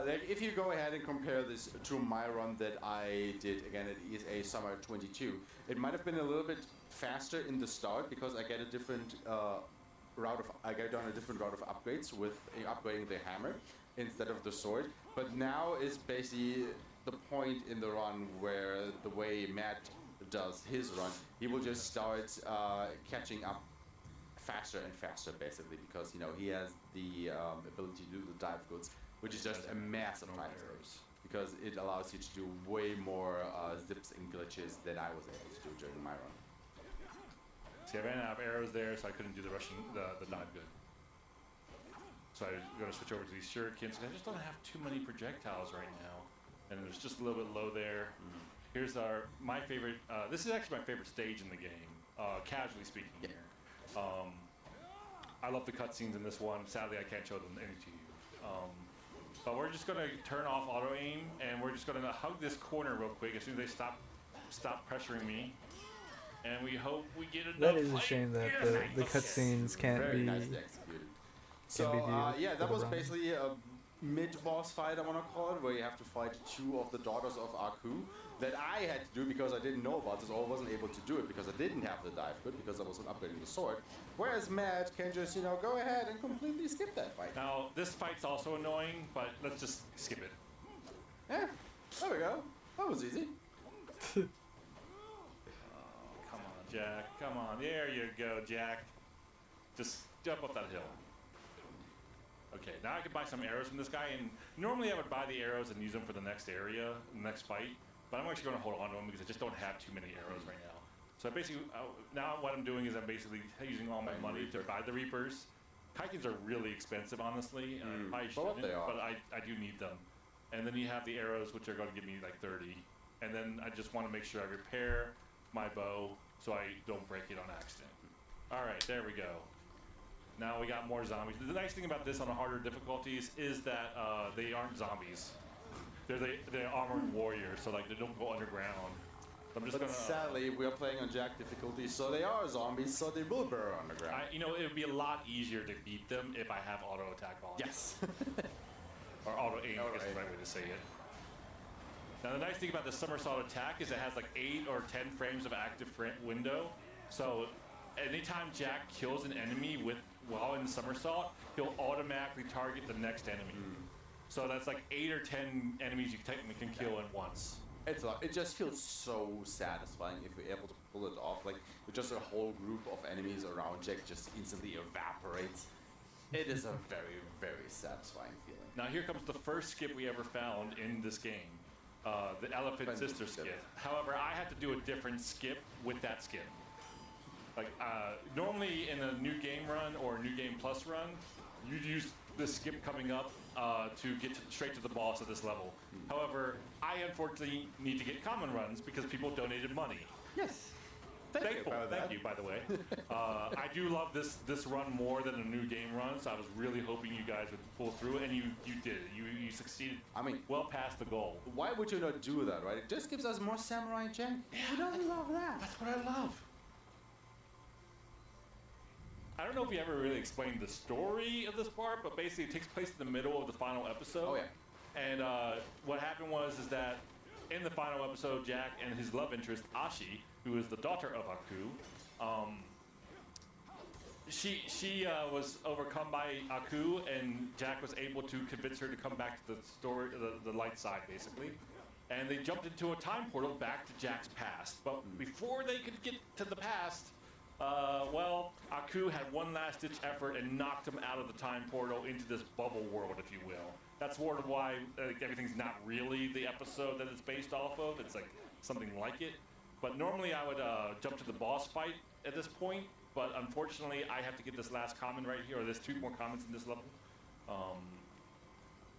Like if you go ahead and compare this to my run that I did, again, it is a Summer 22, it might have been a little bit faster in the start because I get a different I go down a different route of upgrades with upgrading the hammer instead of the sword. But now is basically the point in the run where the way Matt does his run, he will just start catching up faster and faster, basically, because you know he has the ability to do the dive goods, which is just a massive time save, because it allows you to do way more zips and glitches than I was able to do during my run. See, I ran out of arrows there, so I couldn't do the dive good. So I'm going to switch over to these shurikens. I just don't have too many projectiles right now. And there's just a little bit low there. Here's my favorite. This is actually my favorite stage in the game, casually speaking here. I love the cutscenes in this one. Sadly, I can't show them any to you. But we're just going to turn off auto aim, and we're just going to hug this corner real quick as soon as they stop pressuring me. And we hope we get enough. That is a shame that the cutscenes can't Very be. nicely executed. So viewed yeah, for that the was run. basically a mid-boss fight, I want to call it, where you have to fight 2 of the daughters of Aku that I had to do because I didn't know about this, or wasn't able to do it because I didn't have the dive good because I wasn't upgrading the sword. Whereas Matt can just, go ahead and completely skip that fight. Now, this fight's also annoying, but let's just skip it. Yeah, there we go. That was easy. Come on, Jack. Come on. There you go, Jack. Just jump up that hill. Okay, now I can buy some arrows from this guy, and normally I would buy the arrows and use them for the next area, the next fight, but I'm actually going to hold on to them because I just don't have too many arrows right now. So basically, now what I'm doing is I'm basically using all my money to buy the Reapers. Kaikens are really expensive, honestly, and I shouldn't, but I do need them. And then you have the arrows, which are going to give me like 30. And then I just want to make sure I repair my bow so I don't break it on accident. All right, there we go. Now we got more zombies. The nice thing about this on the harder difficulties is that they aren't zombies. They're armored warriors, so like they don't go underground. I'm just But sadly, we are playing on Jack difficulty, so they are zombies, so they will burrow underground. it would be a lot easier to beat them if I have auto attack on. Yes. Or auto aim, I guess is the right way to say it. Now the nice thing about the somersault attack is it has like 8 or 10 frames of active window. So anytime Jack kills an enemy while in the somersault, he'll automatically target the next enemy. So that's like 8 or 10 enemies you technically can kill at once. It just feels so satisfying if you're able to pull it off. Like, with just a whole group of enemies around Jack just instantly evaporates. It is a very, very satisfying feeling. Now here comes the first skip we ever found in this game. The Elephant Sister skip. However, I had to do a different skip with that skip. Like, normally in a new game run or a new game plus run, you'd use the skip coming up to get straight to the boss at this level. However, I unfortunately need to get common runs because people donated money. Yes. Thank you, by the way. I do love this run more than a new game run, so I was really hoping you guys would pull through, and you did. You succeeded. I mean, well past the goal. Why would you not do that, right? It just gives us more Samurai Jack. Who doesn't love that? That's what I love. I don't know if we ever really explained the story of this part, but basically it takes place in the middle of the final episode. Oh, yeah. And what happened was that in the final episode, Jack and his love interest, Ashi, who is the daughter of Aku, she was overcome by Aku, and Jack was able to convince her to come back to the story, the light side, basically. And they jumped into a time portal back to Jack's past. But before they could get to the past, Aku had one last-ditch effort and knocked him out of the time portal into this bubble world, if you will. That's sort of why everything's not really the episode that it's based off of. It's like something like it. But normally I would jump to the boss fight at this point, but unfortunately I have to get this last common right here, or there's 2 more commons in this level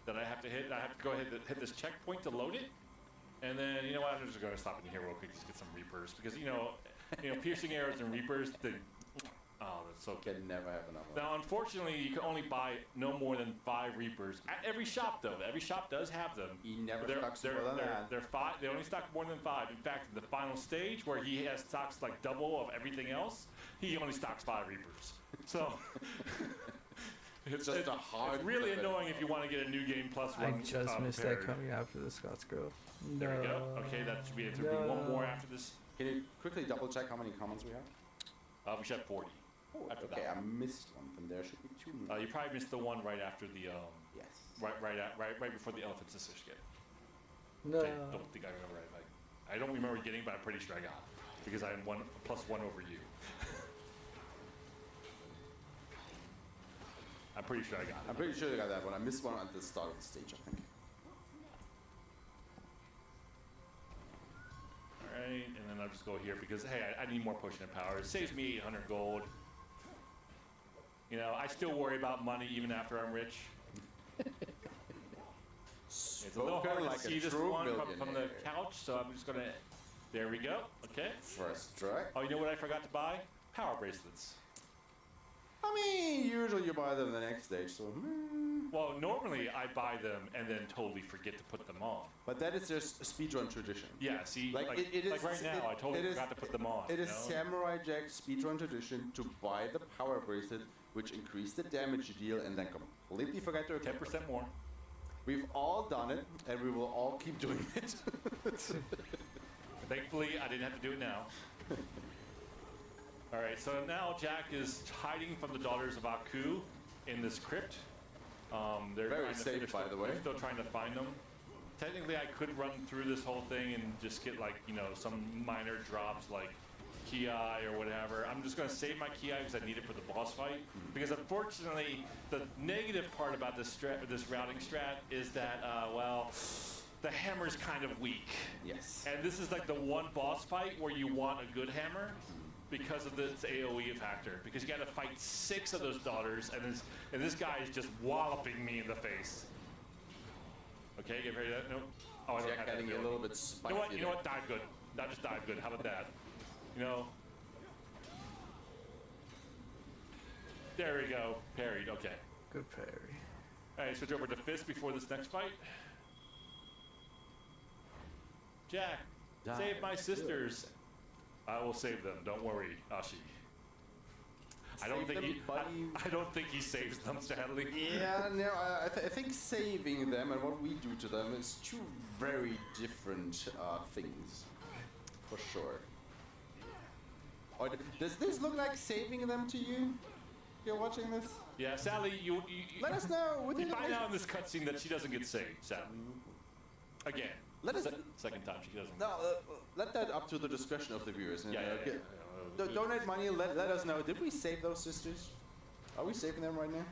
that I have to hit. I have to go ahead and hit this checkpoint to load it. And then, you know what, I'm just going to stop in here real quick to get some Reapers, because, piercing arrows and Reapers, that's so good. Can never have enough. Now, unfortunately, you can only buy no more than 5 Reapers at every shop, though. Every shop does have them. He never stocks more than that. They only stock more than 5. In fact, in the final stage, where he has stocks like double of everything else, he only stocks 5 Reapers. So it's really annoying if you want to get a new game plus one. I just missed that coming after the Scots Grove. There we go. Okay, that should be it. There'll be one more after this. Can you quickly double check how many commons we have? We should have 40. After okay, that. I missed one. Then there should be 2 more. You probably missed the one right after the yes. Right before the Elephant Sister skip. No. I don't think I remember. I don't remember getting, but I'm pretty sure I got it because I'm +1 over you. I'm pretty sure I got it. I'm pretty sure I got that one. I missed one at the start of the stage, I think. Alright, and then I'll just go here because, hey, I need more potion of power. It saves me 800 gold. You know, I still worry about money even after I'm rich. It's a little hard Spoken like to a see this true one from the billionaire. couch, so I'm just gonna. There we go. Okay. First strike. Oh, you know what I forgot to buy? Power bracelets. I mean, usually you buy them the next stage, so. Well, normally I buy them and then totally forget to put them on. But that is just speedrun tradition. Yeah, see, Like, like, it is- right now, I totally it is- forgot to put them on. It is you know? Samurai Jack speedrun tradition to buy the power bracelet, which increase the damage you deal, and then completely forget to equip. 10% more. We've all done it, and we will all keep doing it. Thankfully, I didn't have to do it now. All right, so now Jack is hiding from the daughters of Aku in this crypt. They're Very trying to- safe, they're by the way. They're still trying to find them. Technically, I could run through this whole thing and just get like, you know, some minor drops like Ki or whatever. I'm just going to save my Ki because I need it for the boss fight. Because unfortunately, the negative part about this routing strat is that, well, the hammer's kind of weak. Yes. And this is like the one boss fight where you want a good hammer because of this AoE factor. Because you got to fight 6 of those daughters, and this guy is just walloping me in the face. Okay, get ready to. Nope. Oh, I don't Jack have that getting a ability. little bit You spicy. know what? You know what? Dive good. That just dive good. How about that? You know. There we go. Parried. Okay. Good parry. All right, switch over to fist before this next fight. Jack, save my sisters. I will save them. Don't worry, Ashi. I don't think I don't think he saves them, sadly. Yeah, no, I think saving them and what we do to them is two very different things, for sure. Or does this look like saving them to you? You're watching this? Yeah, sadly, you Let us know. we within the find out in message. this cutscene that she doesn't get saved, sadly. Again. Let us- Second time she doesn't. No, let that up to the discretion of the viewers. Yeah, Okay. Donate money. Let us know. Did we save those sisters? Are we saving them right now?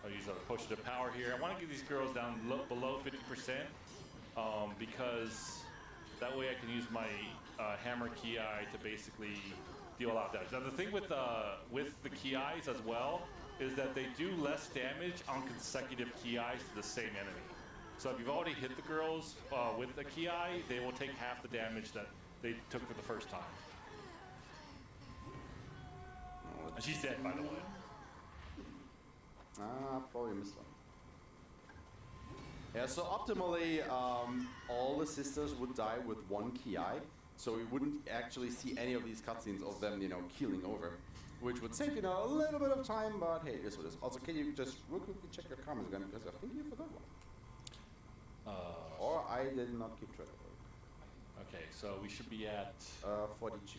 I'll use a potion of power here. I want to get these girls down below 50%, because that way I can use my hammer Ki to basically deal a lot of damage. Now the thing with the Ki's as well is that they do less damage on consecutive Ki's to the same enemy. So if you've already hit the girls with the Ki, they will take half the damage that they took for the first time. And she's dead, by the way. Probably missed one. Yeah, so optimally, all the sisters would die with one Ki, so we wouldn't actually see any of these cutscenes of them, you know, keeling over, which would save, you know, a little bit of time, but hey, it is what it is. Also, can you just real quickly check your comments again, because I think you forgot one. Or I did not keep track of it. Okay, so we should be at 42.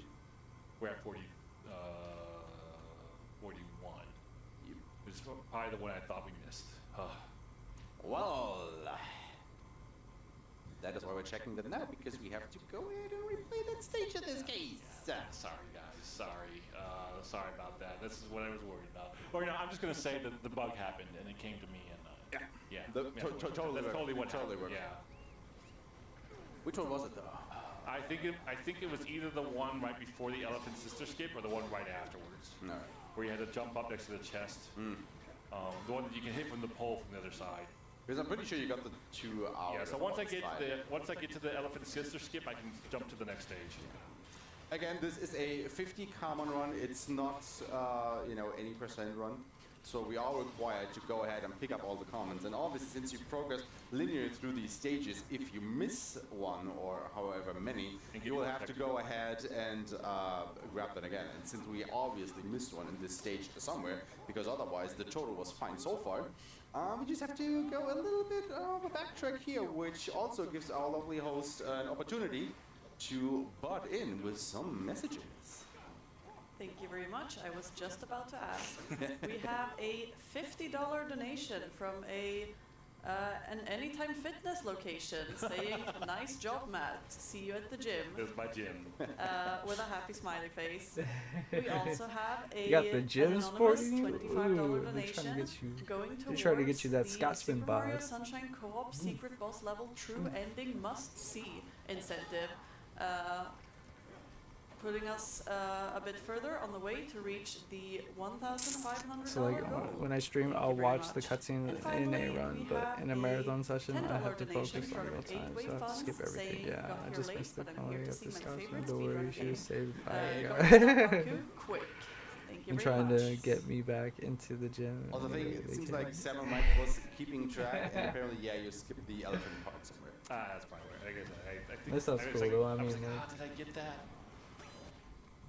we're at 41. You. This is probably the one I thought we missed. Well, that is why we're checking that now, because we have to go ahead and replay that stage in this case. Sorry, guys. Sorry. Sorry about that. This is what I was worried about. Or, you know, I'm just going to say that the bug happened and it came to me. And yeah. Totally That's totally what totally happened. works. Yeah. Which one was it, though? I think it was either the one right before the elephant sister skip or the one right afterwards, No. where you had to jump up next to the chest. The one that you can hit from the pole from the other side. Because I'm pretty sure you got the 2 hours. Yeah. So once I get to the elephant sister skip, I can jump to the next stage. Again, this is a 50 common run. It's not, you know, any percent run. So we are required to go ahead and pick up all the commons. And obviously, since you progress linearly through these stages, if you miss one or however many, you will have to go ahead and grab them again. And since we obviously missed one in this stage somewhere, because otherwise the total was fine so far, we just have to go a little bit of a backtrack here, which also gives our lovely host an opportunity to butt in with some messages. Thank you very much. I was just about to ask. We have a $50 donation from an Anytime Fitness location saying, "Nice job, Matt. See you at the gym." It's my gym. With a happy smiley face. We also have a You got the gym an sporting you? anonymous $25 Ooh, they're donation trying to get you. going They're trying to get you that towards the Scotsman Super Mario bod. Sunshine Co-op Secret Boss Level True Ending Must See incentive. putting us a bit further on the way to reach the $1,500 So like goal. when I stream, Thank I'll you very watch the much. cutscene And in finally, a run, we but have in a marathon session, I $10 have to donation focus on from real time, Gateway so I have to Funds skip everything. saying, Yeah, "Got I here just late, missed the but I'm call. here I to got see this my house. favorite Don't worry, speedrun she game." was saved by Got to stop Aku quick. Thank you I'm very trying much. to get me back into the gym. Other and thing, they it seems can't. like Sam and Mike was keeping track, and apparently, yeah, you skipped the elephant part somewhere. That's probably right. I guess I think This sounds I was cool like, though. I was mean, like, did I get that?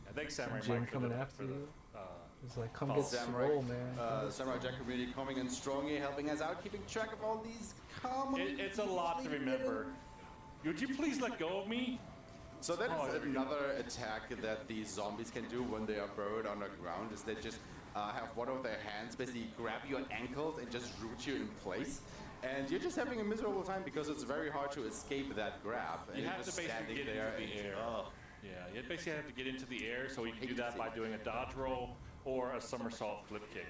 I think Samurai Jim Mike for coming the, after for the, you. It's like, come Oh, get Samurai, swole, man. Samurai Jack community coming in strongly, helping us out, keeping track of all these common. it's a lot to remember. Would you please let go of me? So that Oh, is there we go. another attack that these zombies can do when they are buried underground, is they just have one of their hands basically grab your ankles and just root you in place. And you're just having a miserable time because it's very hard to escape that grab. And You you're have to just basically standing get there into the and- air. Oh. Yeah, you basically have to get into the air, so you can Hate do to that see by it. doing a dodge roll or a somersault flip kick.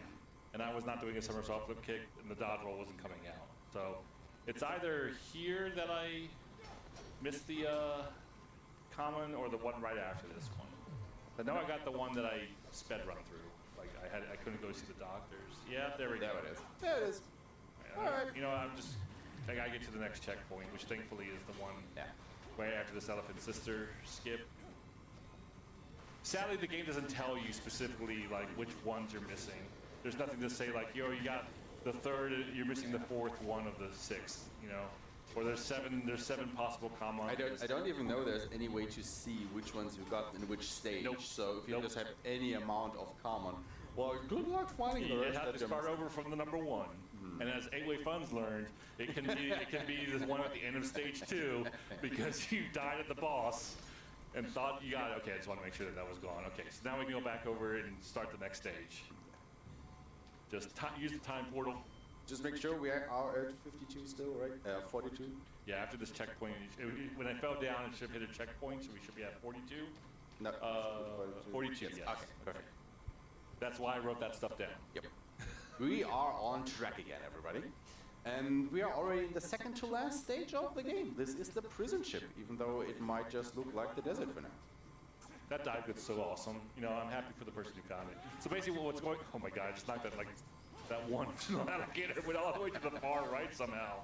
And I was not doing a somersault flip kick, and the dodge roll wasn't coming out. So it's either here that I missed the common or the one right after this one. But now I got the one that I sped run through. Like I couldn't go see the doctors. Yeah, there we go. There it is. There it is. Alright. You know, I'm just I gotta get to the next checkpoint, which thankfully is the one Yeah. right after this elephant sister skip. Sadly, the game doesn't tell you specifically like which ones you're missing. There's nothing to say like, yo, you got the third, you're missing the fourth one of the sixth, you know, or there's seven possible combos. I don't even know there's any way to see which ones you got in which stage. Nope. So if you Nope. just have any amount of common, well, good luck finding the You rest. have that to you're start missing. over from the number one. And as 8-Way Funds learned, it can be the one at the end of stage 2 because you died at the boss and thought you got it. Okay, I just want to make sure that was gone. Okay, so now we can go back over it and start the next stage. Just use the time portal. Just make sure we are at 52 still, right? 42. Yeah, after this checkpoint, when I fell down, it should have hit a checkpoint, so we should be at 42. No. 42, yes. Okay, perfect. That's why I wrote that stuff down. Yep. We are on track again, everybody. And we are already in the second to last stage of the game. This is the prison ship, even though it might just look like the desert for now. That dive was so awesome. You know, I'm happy for the person who found it. So basically what's going, oh my God, I just knocked that, like, that one alligator went all the way to the far right somehow.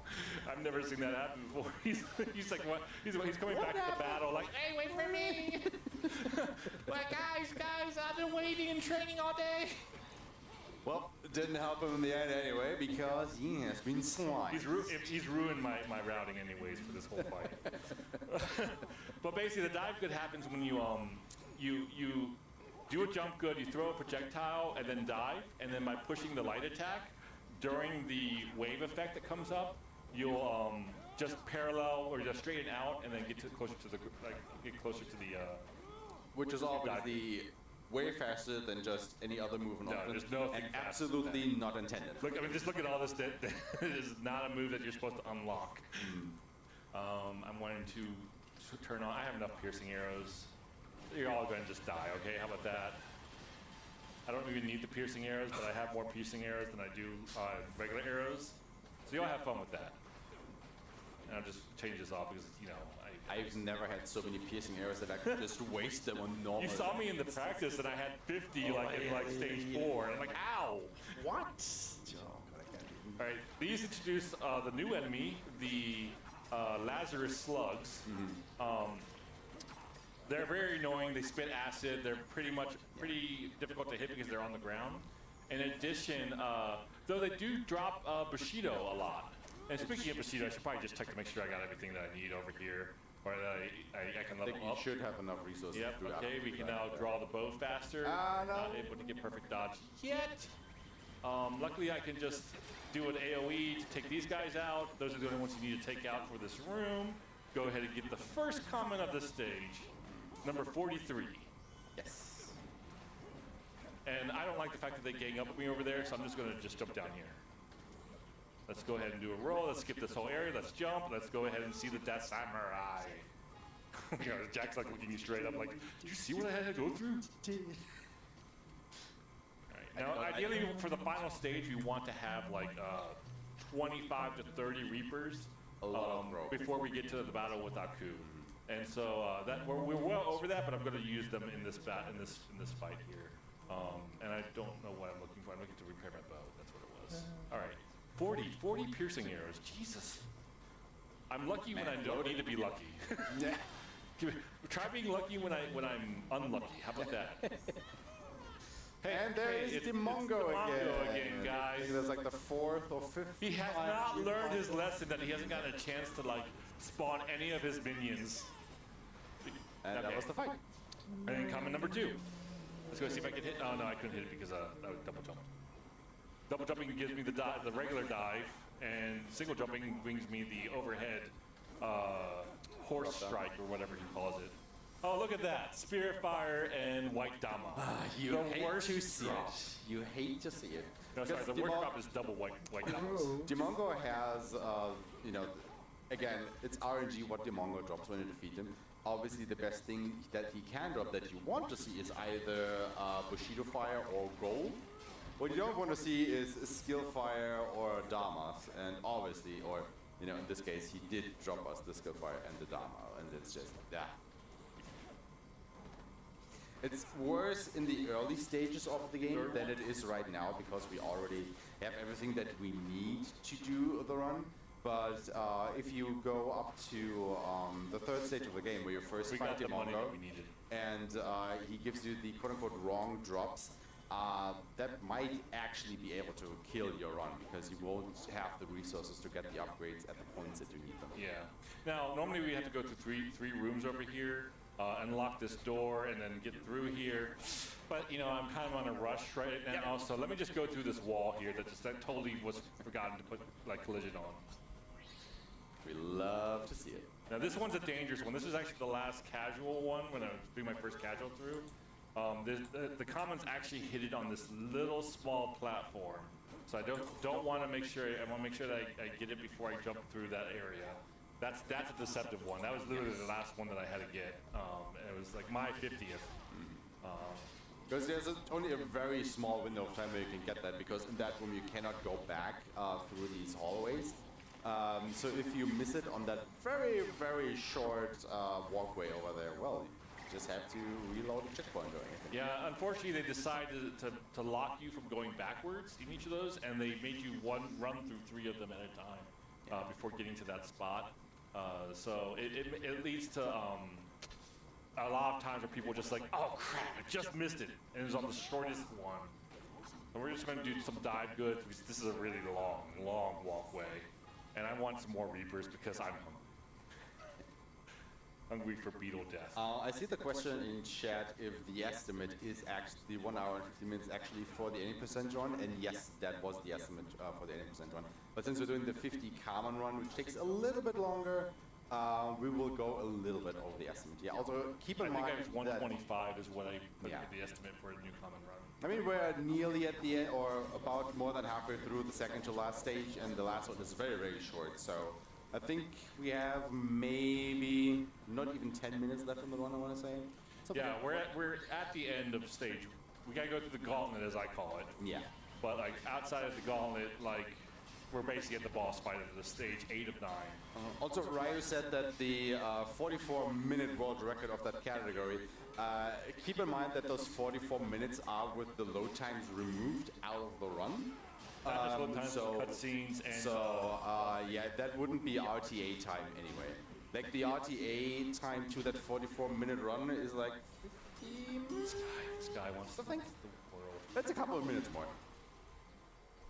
I've never seen that happen before. He's like, what? He's coming back to the battle like, hey, wait for me. Like, guys, I've been waiting and training all day. Well, it didn't help him in the end anyway, because he has been slimed. He's ruined my routing anyways for this whole fight. But basically, the dive good happens when you do a jump good, you throw a projectile, and then dive, and then by pushing the light attack during the wave effect that comes up, you'll just parallel or just straighten out, and then get closer to the Which is obviously way faster than just any other move on No, offense, there's nothing and faster absolutely not intended. Look, I mean, just look at all this. That is not a move that you're supposed to unlock. I'm wanting to turn on. I have enough piercing arrows. You're all going to just die. Okay, how about that? I don't even need the piercing arrows, but I have more piercing arrows than I do regular arrows. So you all have fun with that. And I'll just change this off because you know I've never had so many piercing arrows that I could just waste them on normal. You saw me in the practice, and I had 50 in stage 4. And I'm like, ow! What? All right, these introduce the new enemy, the Lazarus slugs. They're very annoying. They spit acid. They're pretty difficult to hit because they're on the ground. In addition, though they do drop Bushido a lot. And speaking of Bushido, I should probably just check to make sure I got everything that I need over here, or that I can level I think you up. should have enough resources. Yep, to do okay, we can that. now draw the bow faster. No. Not able to get perfect dodge yet. Luckily, I can just do an AoE to take these guys out. Those are the only ones you need to take out for this room. Go ahead and get the first comment of this stage, number 43. Yes. And I don't like the fact that they gang up at me over there, so I'm just going to just jump down here. Let's go ahead and do a roll. Let's skip this whole area. Let's jump. Let's go ahead and see the Death Samurai. You know, Jack's like looking you straight up like, did you see what I had to go through? Now, ideally, for the final stage, we want to have like 25 to 30 Reapers A lot of throw. before we get to the battle with Aku. And so that we're well over that, but I'm going to use them in this fight here. And I don't know what I'm looking for. I'm looking to repair my bow. That's what it was. All right, 40 piercing arrows. Jesus, I'm lucky when I don't need to be lucky. Yeah. Try being lucky when I'm unlucky. How about that? And there is it's the Mongo again, I guys. think that's like the 4th or 5th. He has not learned his lesson that he hasn't gotten a chance to like spawn any of his minions. And that was the fight. And then comment number 2. Let's go see if I can hit. Oh no, I couldn't hit it because I was double jumping. Double jumping gives me the regular dive, and single jumping brings me the overhead horse strike or whatever he calls it. Oh, look at that! Spirit Fire and White Dama. You hate to see it. You hate to see it. No, sorry, the worst drop is double White Damas. Dimongo has, you know, again, it's RNG what Dimongo drops when you defeat him. Obviously, the best thing that he can drop that you want to see is either Bushido Fire or Gold. What you don't want to see is Skill Fire or Damas, and obviously, or you know, in this case, he did drop us the Skill Fire and the Dama, and it's just that. It's worse in the early stages of the game than it is right now because we already have everything that we need to do the run. But if you go up to the 3rd stage of the game where you first fight Dimongo and he gives you the quote-unquote wrong drops, that might actually be able to kill your run because you won't have the resources to get the upgrades at the points that you need them. Yeah. Now, normally we have to go through three rooms over here, unlock this door, and then get through here. But, you know, I'm kind of on a rush right now, so let me just go through this wall here that totally was forgotten to put, like, collision on. We love to see it. Now, this one's a dangerous one. This is actually the last casual one when I was doing my first casual through. The commons actually hit it on this little small platform. So I don't want to make sure, I want to make sure that I get it before I jump through that area. That's a deceptive one. That was literally the last one that I had to get. And it was like my 50th. Because there's only a very small window of time where you can get that, because in that room you cannot go back through these hallways. So if you miss it on that very, very short walkway over there, well, you just have to reload the checkpoint or anything. Yeah, unfortunately they decided to lock you from going backwards in each of those, and they made you run through 3 of them at a time before getting to that spot. So it leads to a lot of times where people are just like, oh crap, I just missed it, and it was on the shortest one. And we're just going to do some dive goods because this is a really long walkway, and I want some more Reapers because I'm hungry for beetle death. I see the question in chat if the estimate is actually 1 hour and 50 minutes actually for the 80% run, and yes, that was the estimate for the 80% run. But since we're doing the 50 common run, which takes a little bit longer, we will go a little bit over the estimate. Yeah, also keep in mind I think 125 is what I put the estimate for a new common run. I mean, we're nearly at the end, or about more than halfway through the second to last stage, and the last one is very, very short, so I think we have maybe not even 10 minutes left in the run, I want to say. Something Yeah, like we're at the end of stage. We gotta go through the gauntlet, as I call it. Yeah. But like outside of the gauntlet, like we're basically at the boss fight of the stage 8 of 9. Also, Ryu said that the 44-minute world record of that category, keep in mind that those 44 minutes are with the load times removed out of the run. Not just load times, cutscenes, and yeah, that wouldn't be RTA time anyway. Like the RTA time to that 44-minute run is like 15 minutes. This guy wants to Something. the world. That's a couple of minutes more.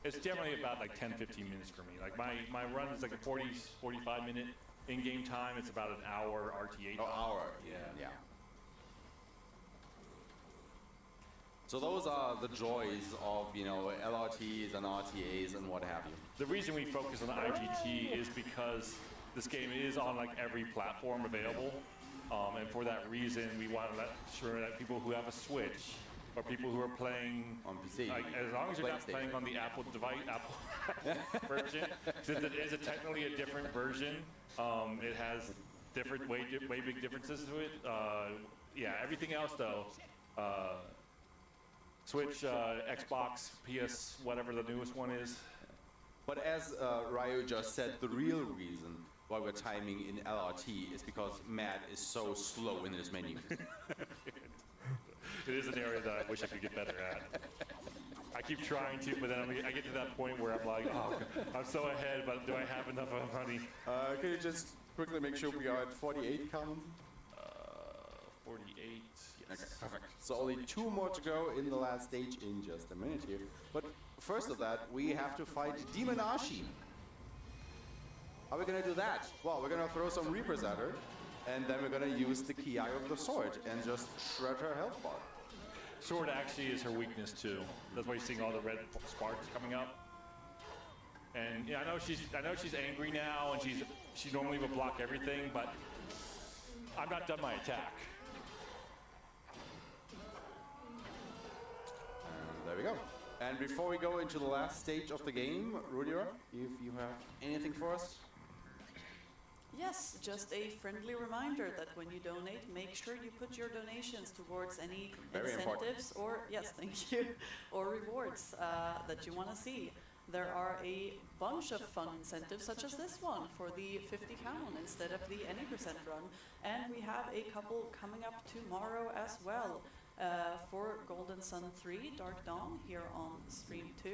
It's generally about like 10-15 minutes for me. Like my run is like a 45 minute in-game time. It's about an hour RTA time. Oh, hour. Yeah. So those are the joys of, you know, LRTs and RTAs and what have you. The reason we focus on the IGT is because this game is on like every platform available, and for that reason, we want to let sure that people who have a Switch or people who are playing on PC, like, as long as you're not playing on the Apple device, Apple version, since it is technically a different version, it has different way big differences to it. Yeah, everything else though. Switch, Xbox, PS, whatever the newest one is. But as Ryu just said, the real reason why we're timing in LRT is because Matt is so slow in his menu. It is an area that I wish I could get better at. I keep trying to, but then I get to that point where I'm like, oh, I'm so ahead, but do I have enough money? Can you just quickly make sure we are at 48 common? 48. Yes. Okay, perfect. So only 2 more to go in the last stage in just a minute here. But first of that, we have to fight Demon Ashi. How are we gonna do that? Well, we're gonna throw some Reapers at her, and then we're gonna use the Ki of the sword and just shred her health bar. Sword actually is her weakness too. That's why you're seeing all the red sparks coming up. And yeah, I know she's angry now, and she normally would block everything, but I'm not done my attack. And there we go. And before we go into the last stage of the game, Rudyard, if you have anything for us? Yes, just a friendly reminder that when you donate, make sure you put your donations towards any Very incentives or, yes, thank you, or rewards that you want to see. There are a bunch of fun incentives, such as this one for the 50 cannon instead of the any percent run. And we have a couple coming up tomorrow as well for Golden Sun 3, Dark Dawn, here on stream 2.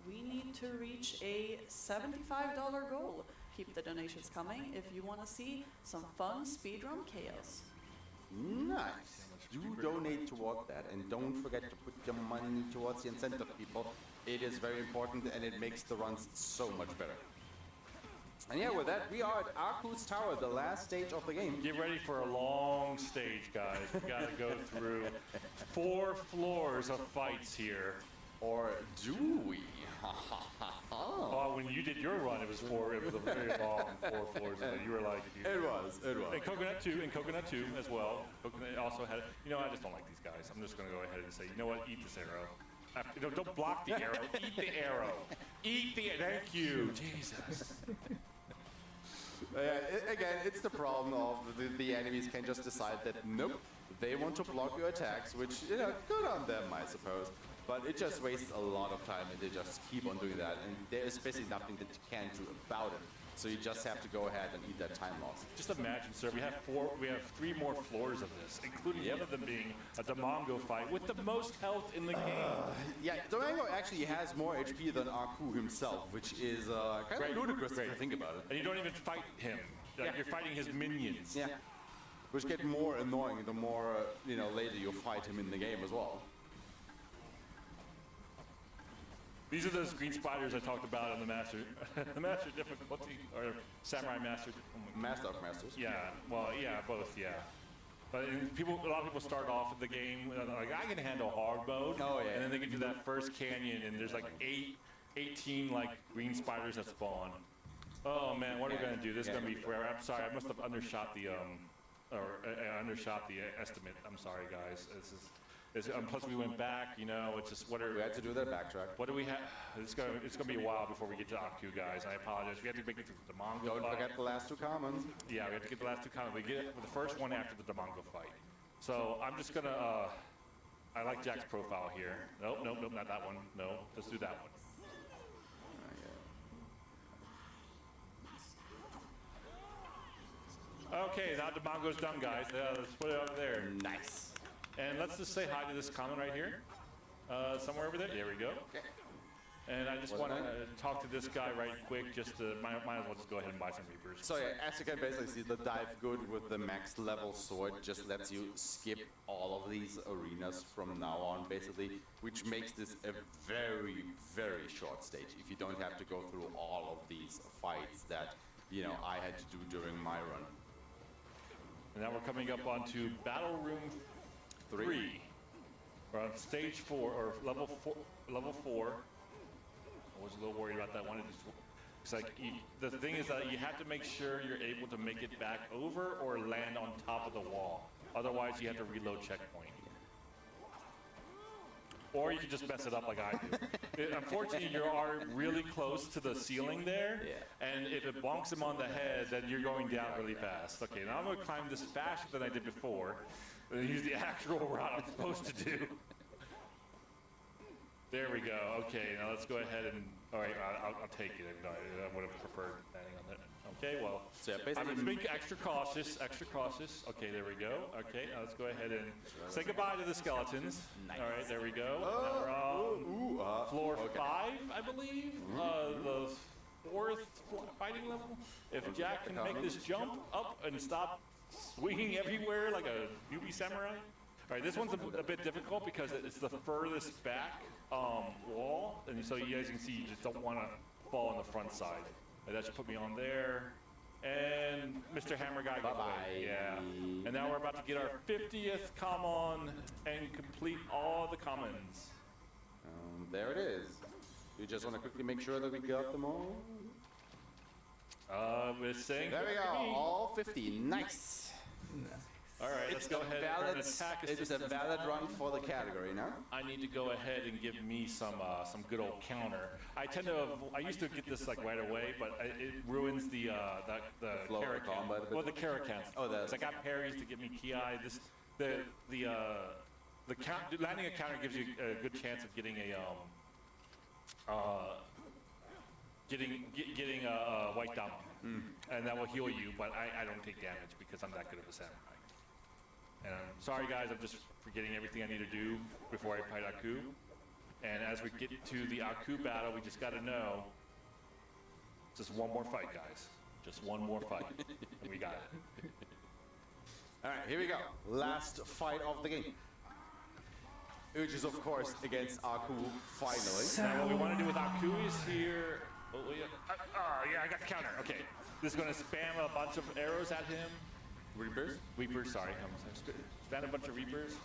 We need to reach a $75 goal. Keep the donations coming if you want to see some fun speedrun chaos. Nice. Do donate towards that, and don't forget to put your money towards the incentive, people. It is very important, and it makes the runs so much better. And yeah, with that, we are at Aku's Tower, the last stage of the game. Get ready for a long stage, guys. We got to go through 4 floors of fights here. Or do we? Oh, when you did your run, it was a very long 4 floors. But you were like, It was. And Coconut 2 as well. Coconut also had, I just don't like these guys. I'm just going to go ahead and say, you know what, eat this arrow. Don't block the arrow, eat the arrow. Thank you, Jesus. Again, it's the problem of the enemies can just decide that, nope, they want to block your attacks, which, good on them, I suppose. But it just wastes a lot of time, and they just keep on doing that, and there is basically nothing that you can do about it. So you just have to go ahead and eat that time loss. Just imagine, sir, we have 3 more floors of this, including one of them being a Damongo fight with the most health in the game. Yeah, Damongo actually has more HP than Aku himself, which is kind of ludicrous if you think about it. And you don't even fight him. You're fighting his minions. Yeah, which get more annoying the more, later you fight him in the game as well. These are those green spiders I talked about on the master difficulty, or Samurai Master. Master of Masters. Yeah, well, yeah, both, yeah. But a lot of people start off the game like, I can handle hard mode. Oh, yeah. And then they get to that first canyon, and there's like 18 like green spiders that spawn. Oh man, what are we gonna do? This is gonna be forever. I'm sorry, I must have undershot the estimate. I'm sorry, guys. Plus we went back, it's just We had to do that backtrack. what do we have? It's gonna be a while before we get to Aku, guys. I apologize. We have to make it to the Damongo Don't fight. forget the last 2 commons. Yeah, we have to get the last 2 commons. We get the first one after the Damongo fight. So I'm just gonna, I like Jack's profile here. Nope, not that one. No, let's do that one. Okay, now Damongo's done, guys. Let's put it over there. Nice. And let's just say hi to this common right here. Somewhere over there. There we go. Okay. And I just want to talk to this guy right quick. Just to, might as well just go ahead and buy some Reapers. So yeah, as you can basically see, the dive good with the max level sword just lets you skip all of these arenas from now on, basically, which makes this a very, very short stage if you don't have to go through all of these fights that, I had to do during my run. And now we're coming up onto Battle Room 3. We're on stage 4 or level 4. I was a little worried about that one. It's like the thing is that you have to make sure you're able to make it back over or land on top of the wall. Otherwise, you have to reload checkpoint. Or you can just mess it up like I do. Unfortunately, you are really close to the ceiling there, and if it bonks him on the head, then you're going down really fast. Okay, now I'm going to climb this faster than I did before, and use the actual route I'm supposed to do. There we go. Okay, now let's go ahead and. All right, I'll take it. No, I would have preferred landing on that. Okay, well, So yeah, I'm basically, being extra cautious. Extra cautious. Okay, there we go. Okay, now let's go ahead and say goodbye to the skeletons. Nice. All right, there we go. Now we're on floor 5, I believe. The 4th fighting level. If Jack can make this jump up and stop swinging everywhere like a newbie samurai. All right, this one's a bit difficult because it's the furthest back wall, and so you guys can see you just don't want to fall on the front side. That should put me on there. And Mr. Hammer Guy goes away. Yeah. And now we're about to get our 50th common and complete all the commons. there it is. You just want to quickly make sure that we got them all. We're saying. There we go, all 50. Nice. All right, let's go ahead and attack. It's a valid run for the category now. I need to go ahead and give me some good old counter. I used to get this like right away, but it ruins the flow of the Karakan. combat. Well, the Karakans. Oh, I got parries to give me ki. Landing a counter gives you a good chance of getting a white dom, and that will heal you. But I don't take damage because I'm that good of a samurai. And I'm sorry guys, I'm just forgetting everything I need to do before I fight Aku. And as we get to the Aku battle, we just gotta know, just one more fight, guys. Just one more fight, and we got it. All right, here we go. Last fight of the game. Which is, of course, against Aku, finally. Now what we want to do with Aku is here. Oh, yeah, I got the counter. Okay. This is going to spam a bunch of arrows at him. Reapers? Reapers, sorry. Spam a bunch of Reapers.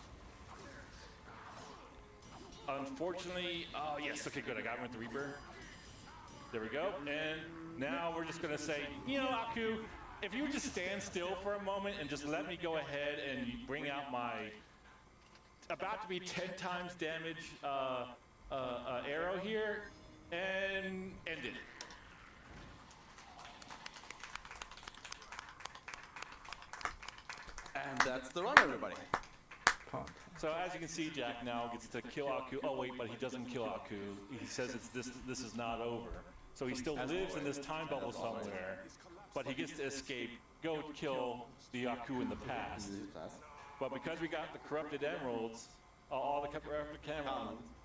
Unfortunately, oh yes, okay, good. I got him with the Reaper. There we go. And now we're just going to say, you know, Aku, if you would just stand still for a moment and just let me go ahead and bring out my about to be 10 times damage arrow here and end it. And that's the run, everybody. So as you can see, Jack now gets to kill Aku. Oh wait, but he doesn't kill Aku. He says it's this is not over. So he still lives in this time bubble somewhere, but he gets to escape, go kill the Aku in the past. But because we got the corrupted emeralds, all the corrupted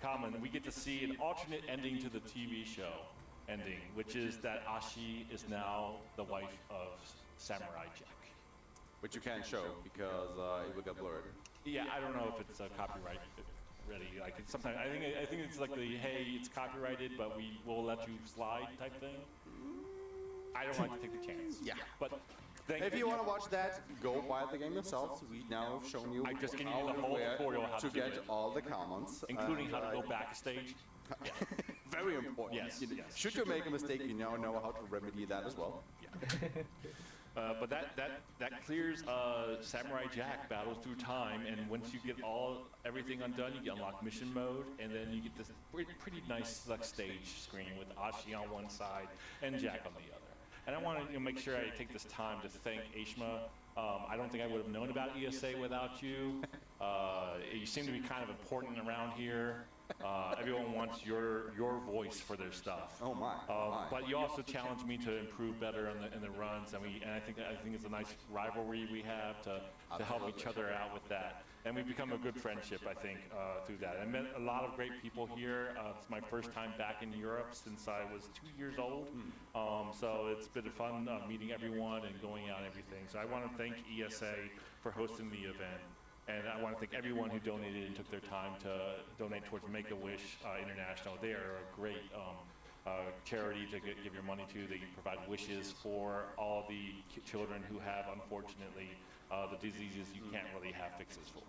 common, we get to see an alternate ending to the TV show ending, which is that Ashi is now the wife of Samurai Jack. Which you can't show because it will get blurred. Yeah, I don't know if it's copyright ready. Like sometimes I think it's like the hey, it's copyrighted, but we will let you slide type thing. I don't like to take the chance. Yeah. But if you want to watch that, go buy the game yourselves. We've now shown you I just gave you how the whole and where tutorial how to do get it. all the comments, including how to go backstage. Yeah. Very important. Yes, yes. Should you make a mistake, you now know how to remedy that as well. Yeah. But that clears Samurai Jack battles through time, and once you get everything undone, you get unlock mission mode, and then you get this pretty nice stage screen with Ashi on one side and Jack on the other. And I want to make sure I take this time to thank Aishma. I don't think I would have known about ESA without you. You seem to be kind of important around here. Everyone wants your voice for their stuff. Oh my! But you also challenged me to improve better in the runs, and I think it's a nice rivalry we have to help each other out with that. And we've become a good friendship, I think, through that. I met a lot of great people here. It's my first time back in Europe since I was 2 years old. So it's been fun meeting everyone and going out and everything. So I want to thank ESA for hosting the event. And I want to thank everyone who donated and took their time to donate towards Make-A-Wish International. They are a great charity to give your money to. They provide wishes for all the children who have, unfortunately, the diseases you can't really have fixes for.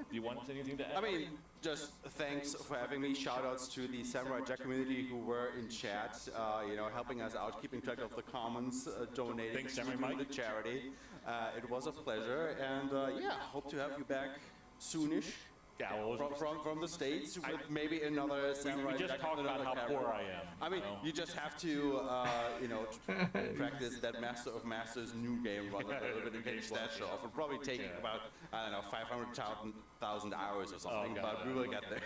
Do you want anything to add? I mean, just thanks for having me. Shoutouts to the Samurai Jack community who were in chat, helping us out, keeping track of the comments, donating Thanks, to Samurai the charity. It was a pleasure, and hope to have you back soonish. Yeah, well, from the States with maybe another Samurai we just Jack talked about how camera. poor I am. I mean, you just have to, practice that Master of Masters new game run a little bit and finish that show off. It'll probably take about, 500,000 hours or something, but we will get there.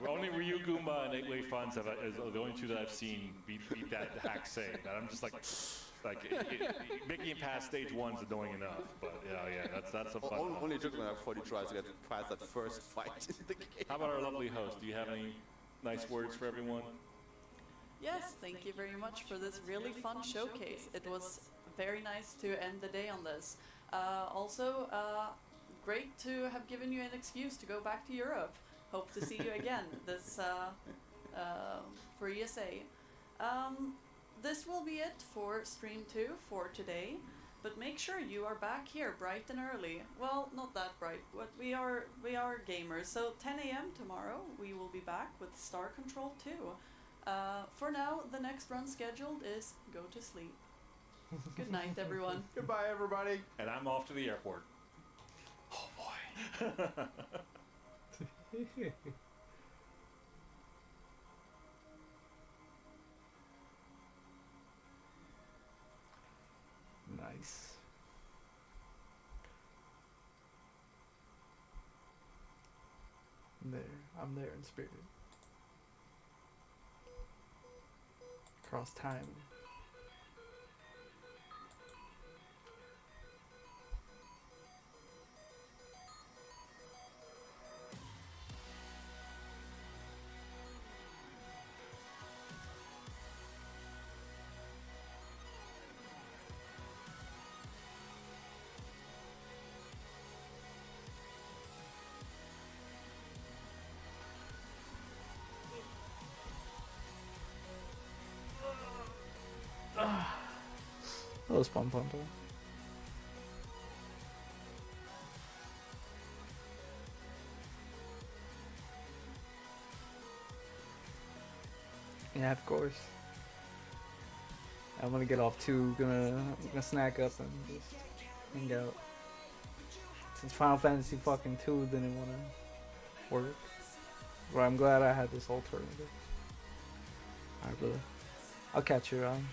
Well, only Ryu, Goomba, and 8-Way Funds are the only two that I've seen beat that hack save. And I'm just like making it past stage 1's annoying enough. But yeah, that's a fun one. Only took me like 40 tries to get past that first fight in the game. How about our lovely host? Do you have any nice words for everyone? Yes, thank you very much for this really fun showcase. It was very nice to end the day on this. Also, great to have given you an excuse to go back to Europe. Hope to see you again this for ESA. This will be it for Stream 2 for today, but make sure you are back here bright and early. Well, not that bright, but we are gamers. So 10 a.m. tomorrow we will be back with Star Control 2. For now, the next run scheduled is go to sleep. Good night, everyone. Goodbye, everybody. And I'm off to the airport. Oh boy. Nice. I'm there in spirit. Across time. That was fun. Yeah, of course. I'm gonna get off too. Gonna snack up and just hang out. Since Final Fantasy fucking 2 didn't wanna work, but I'm glad I had this alternative. Alright, brother. I'll catch you around.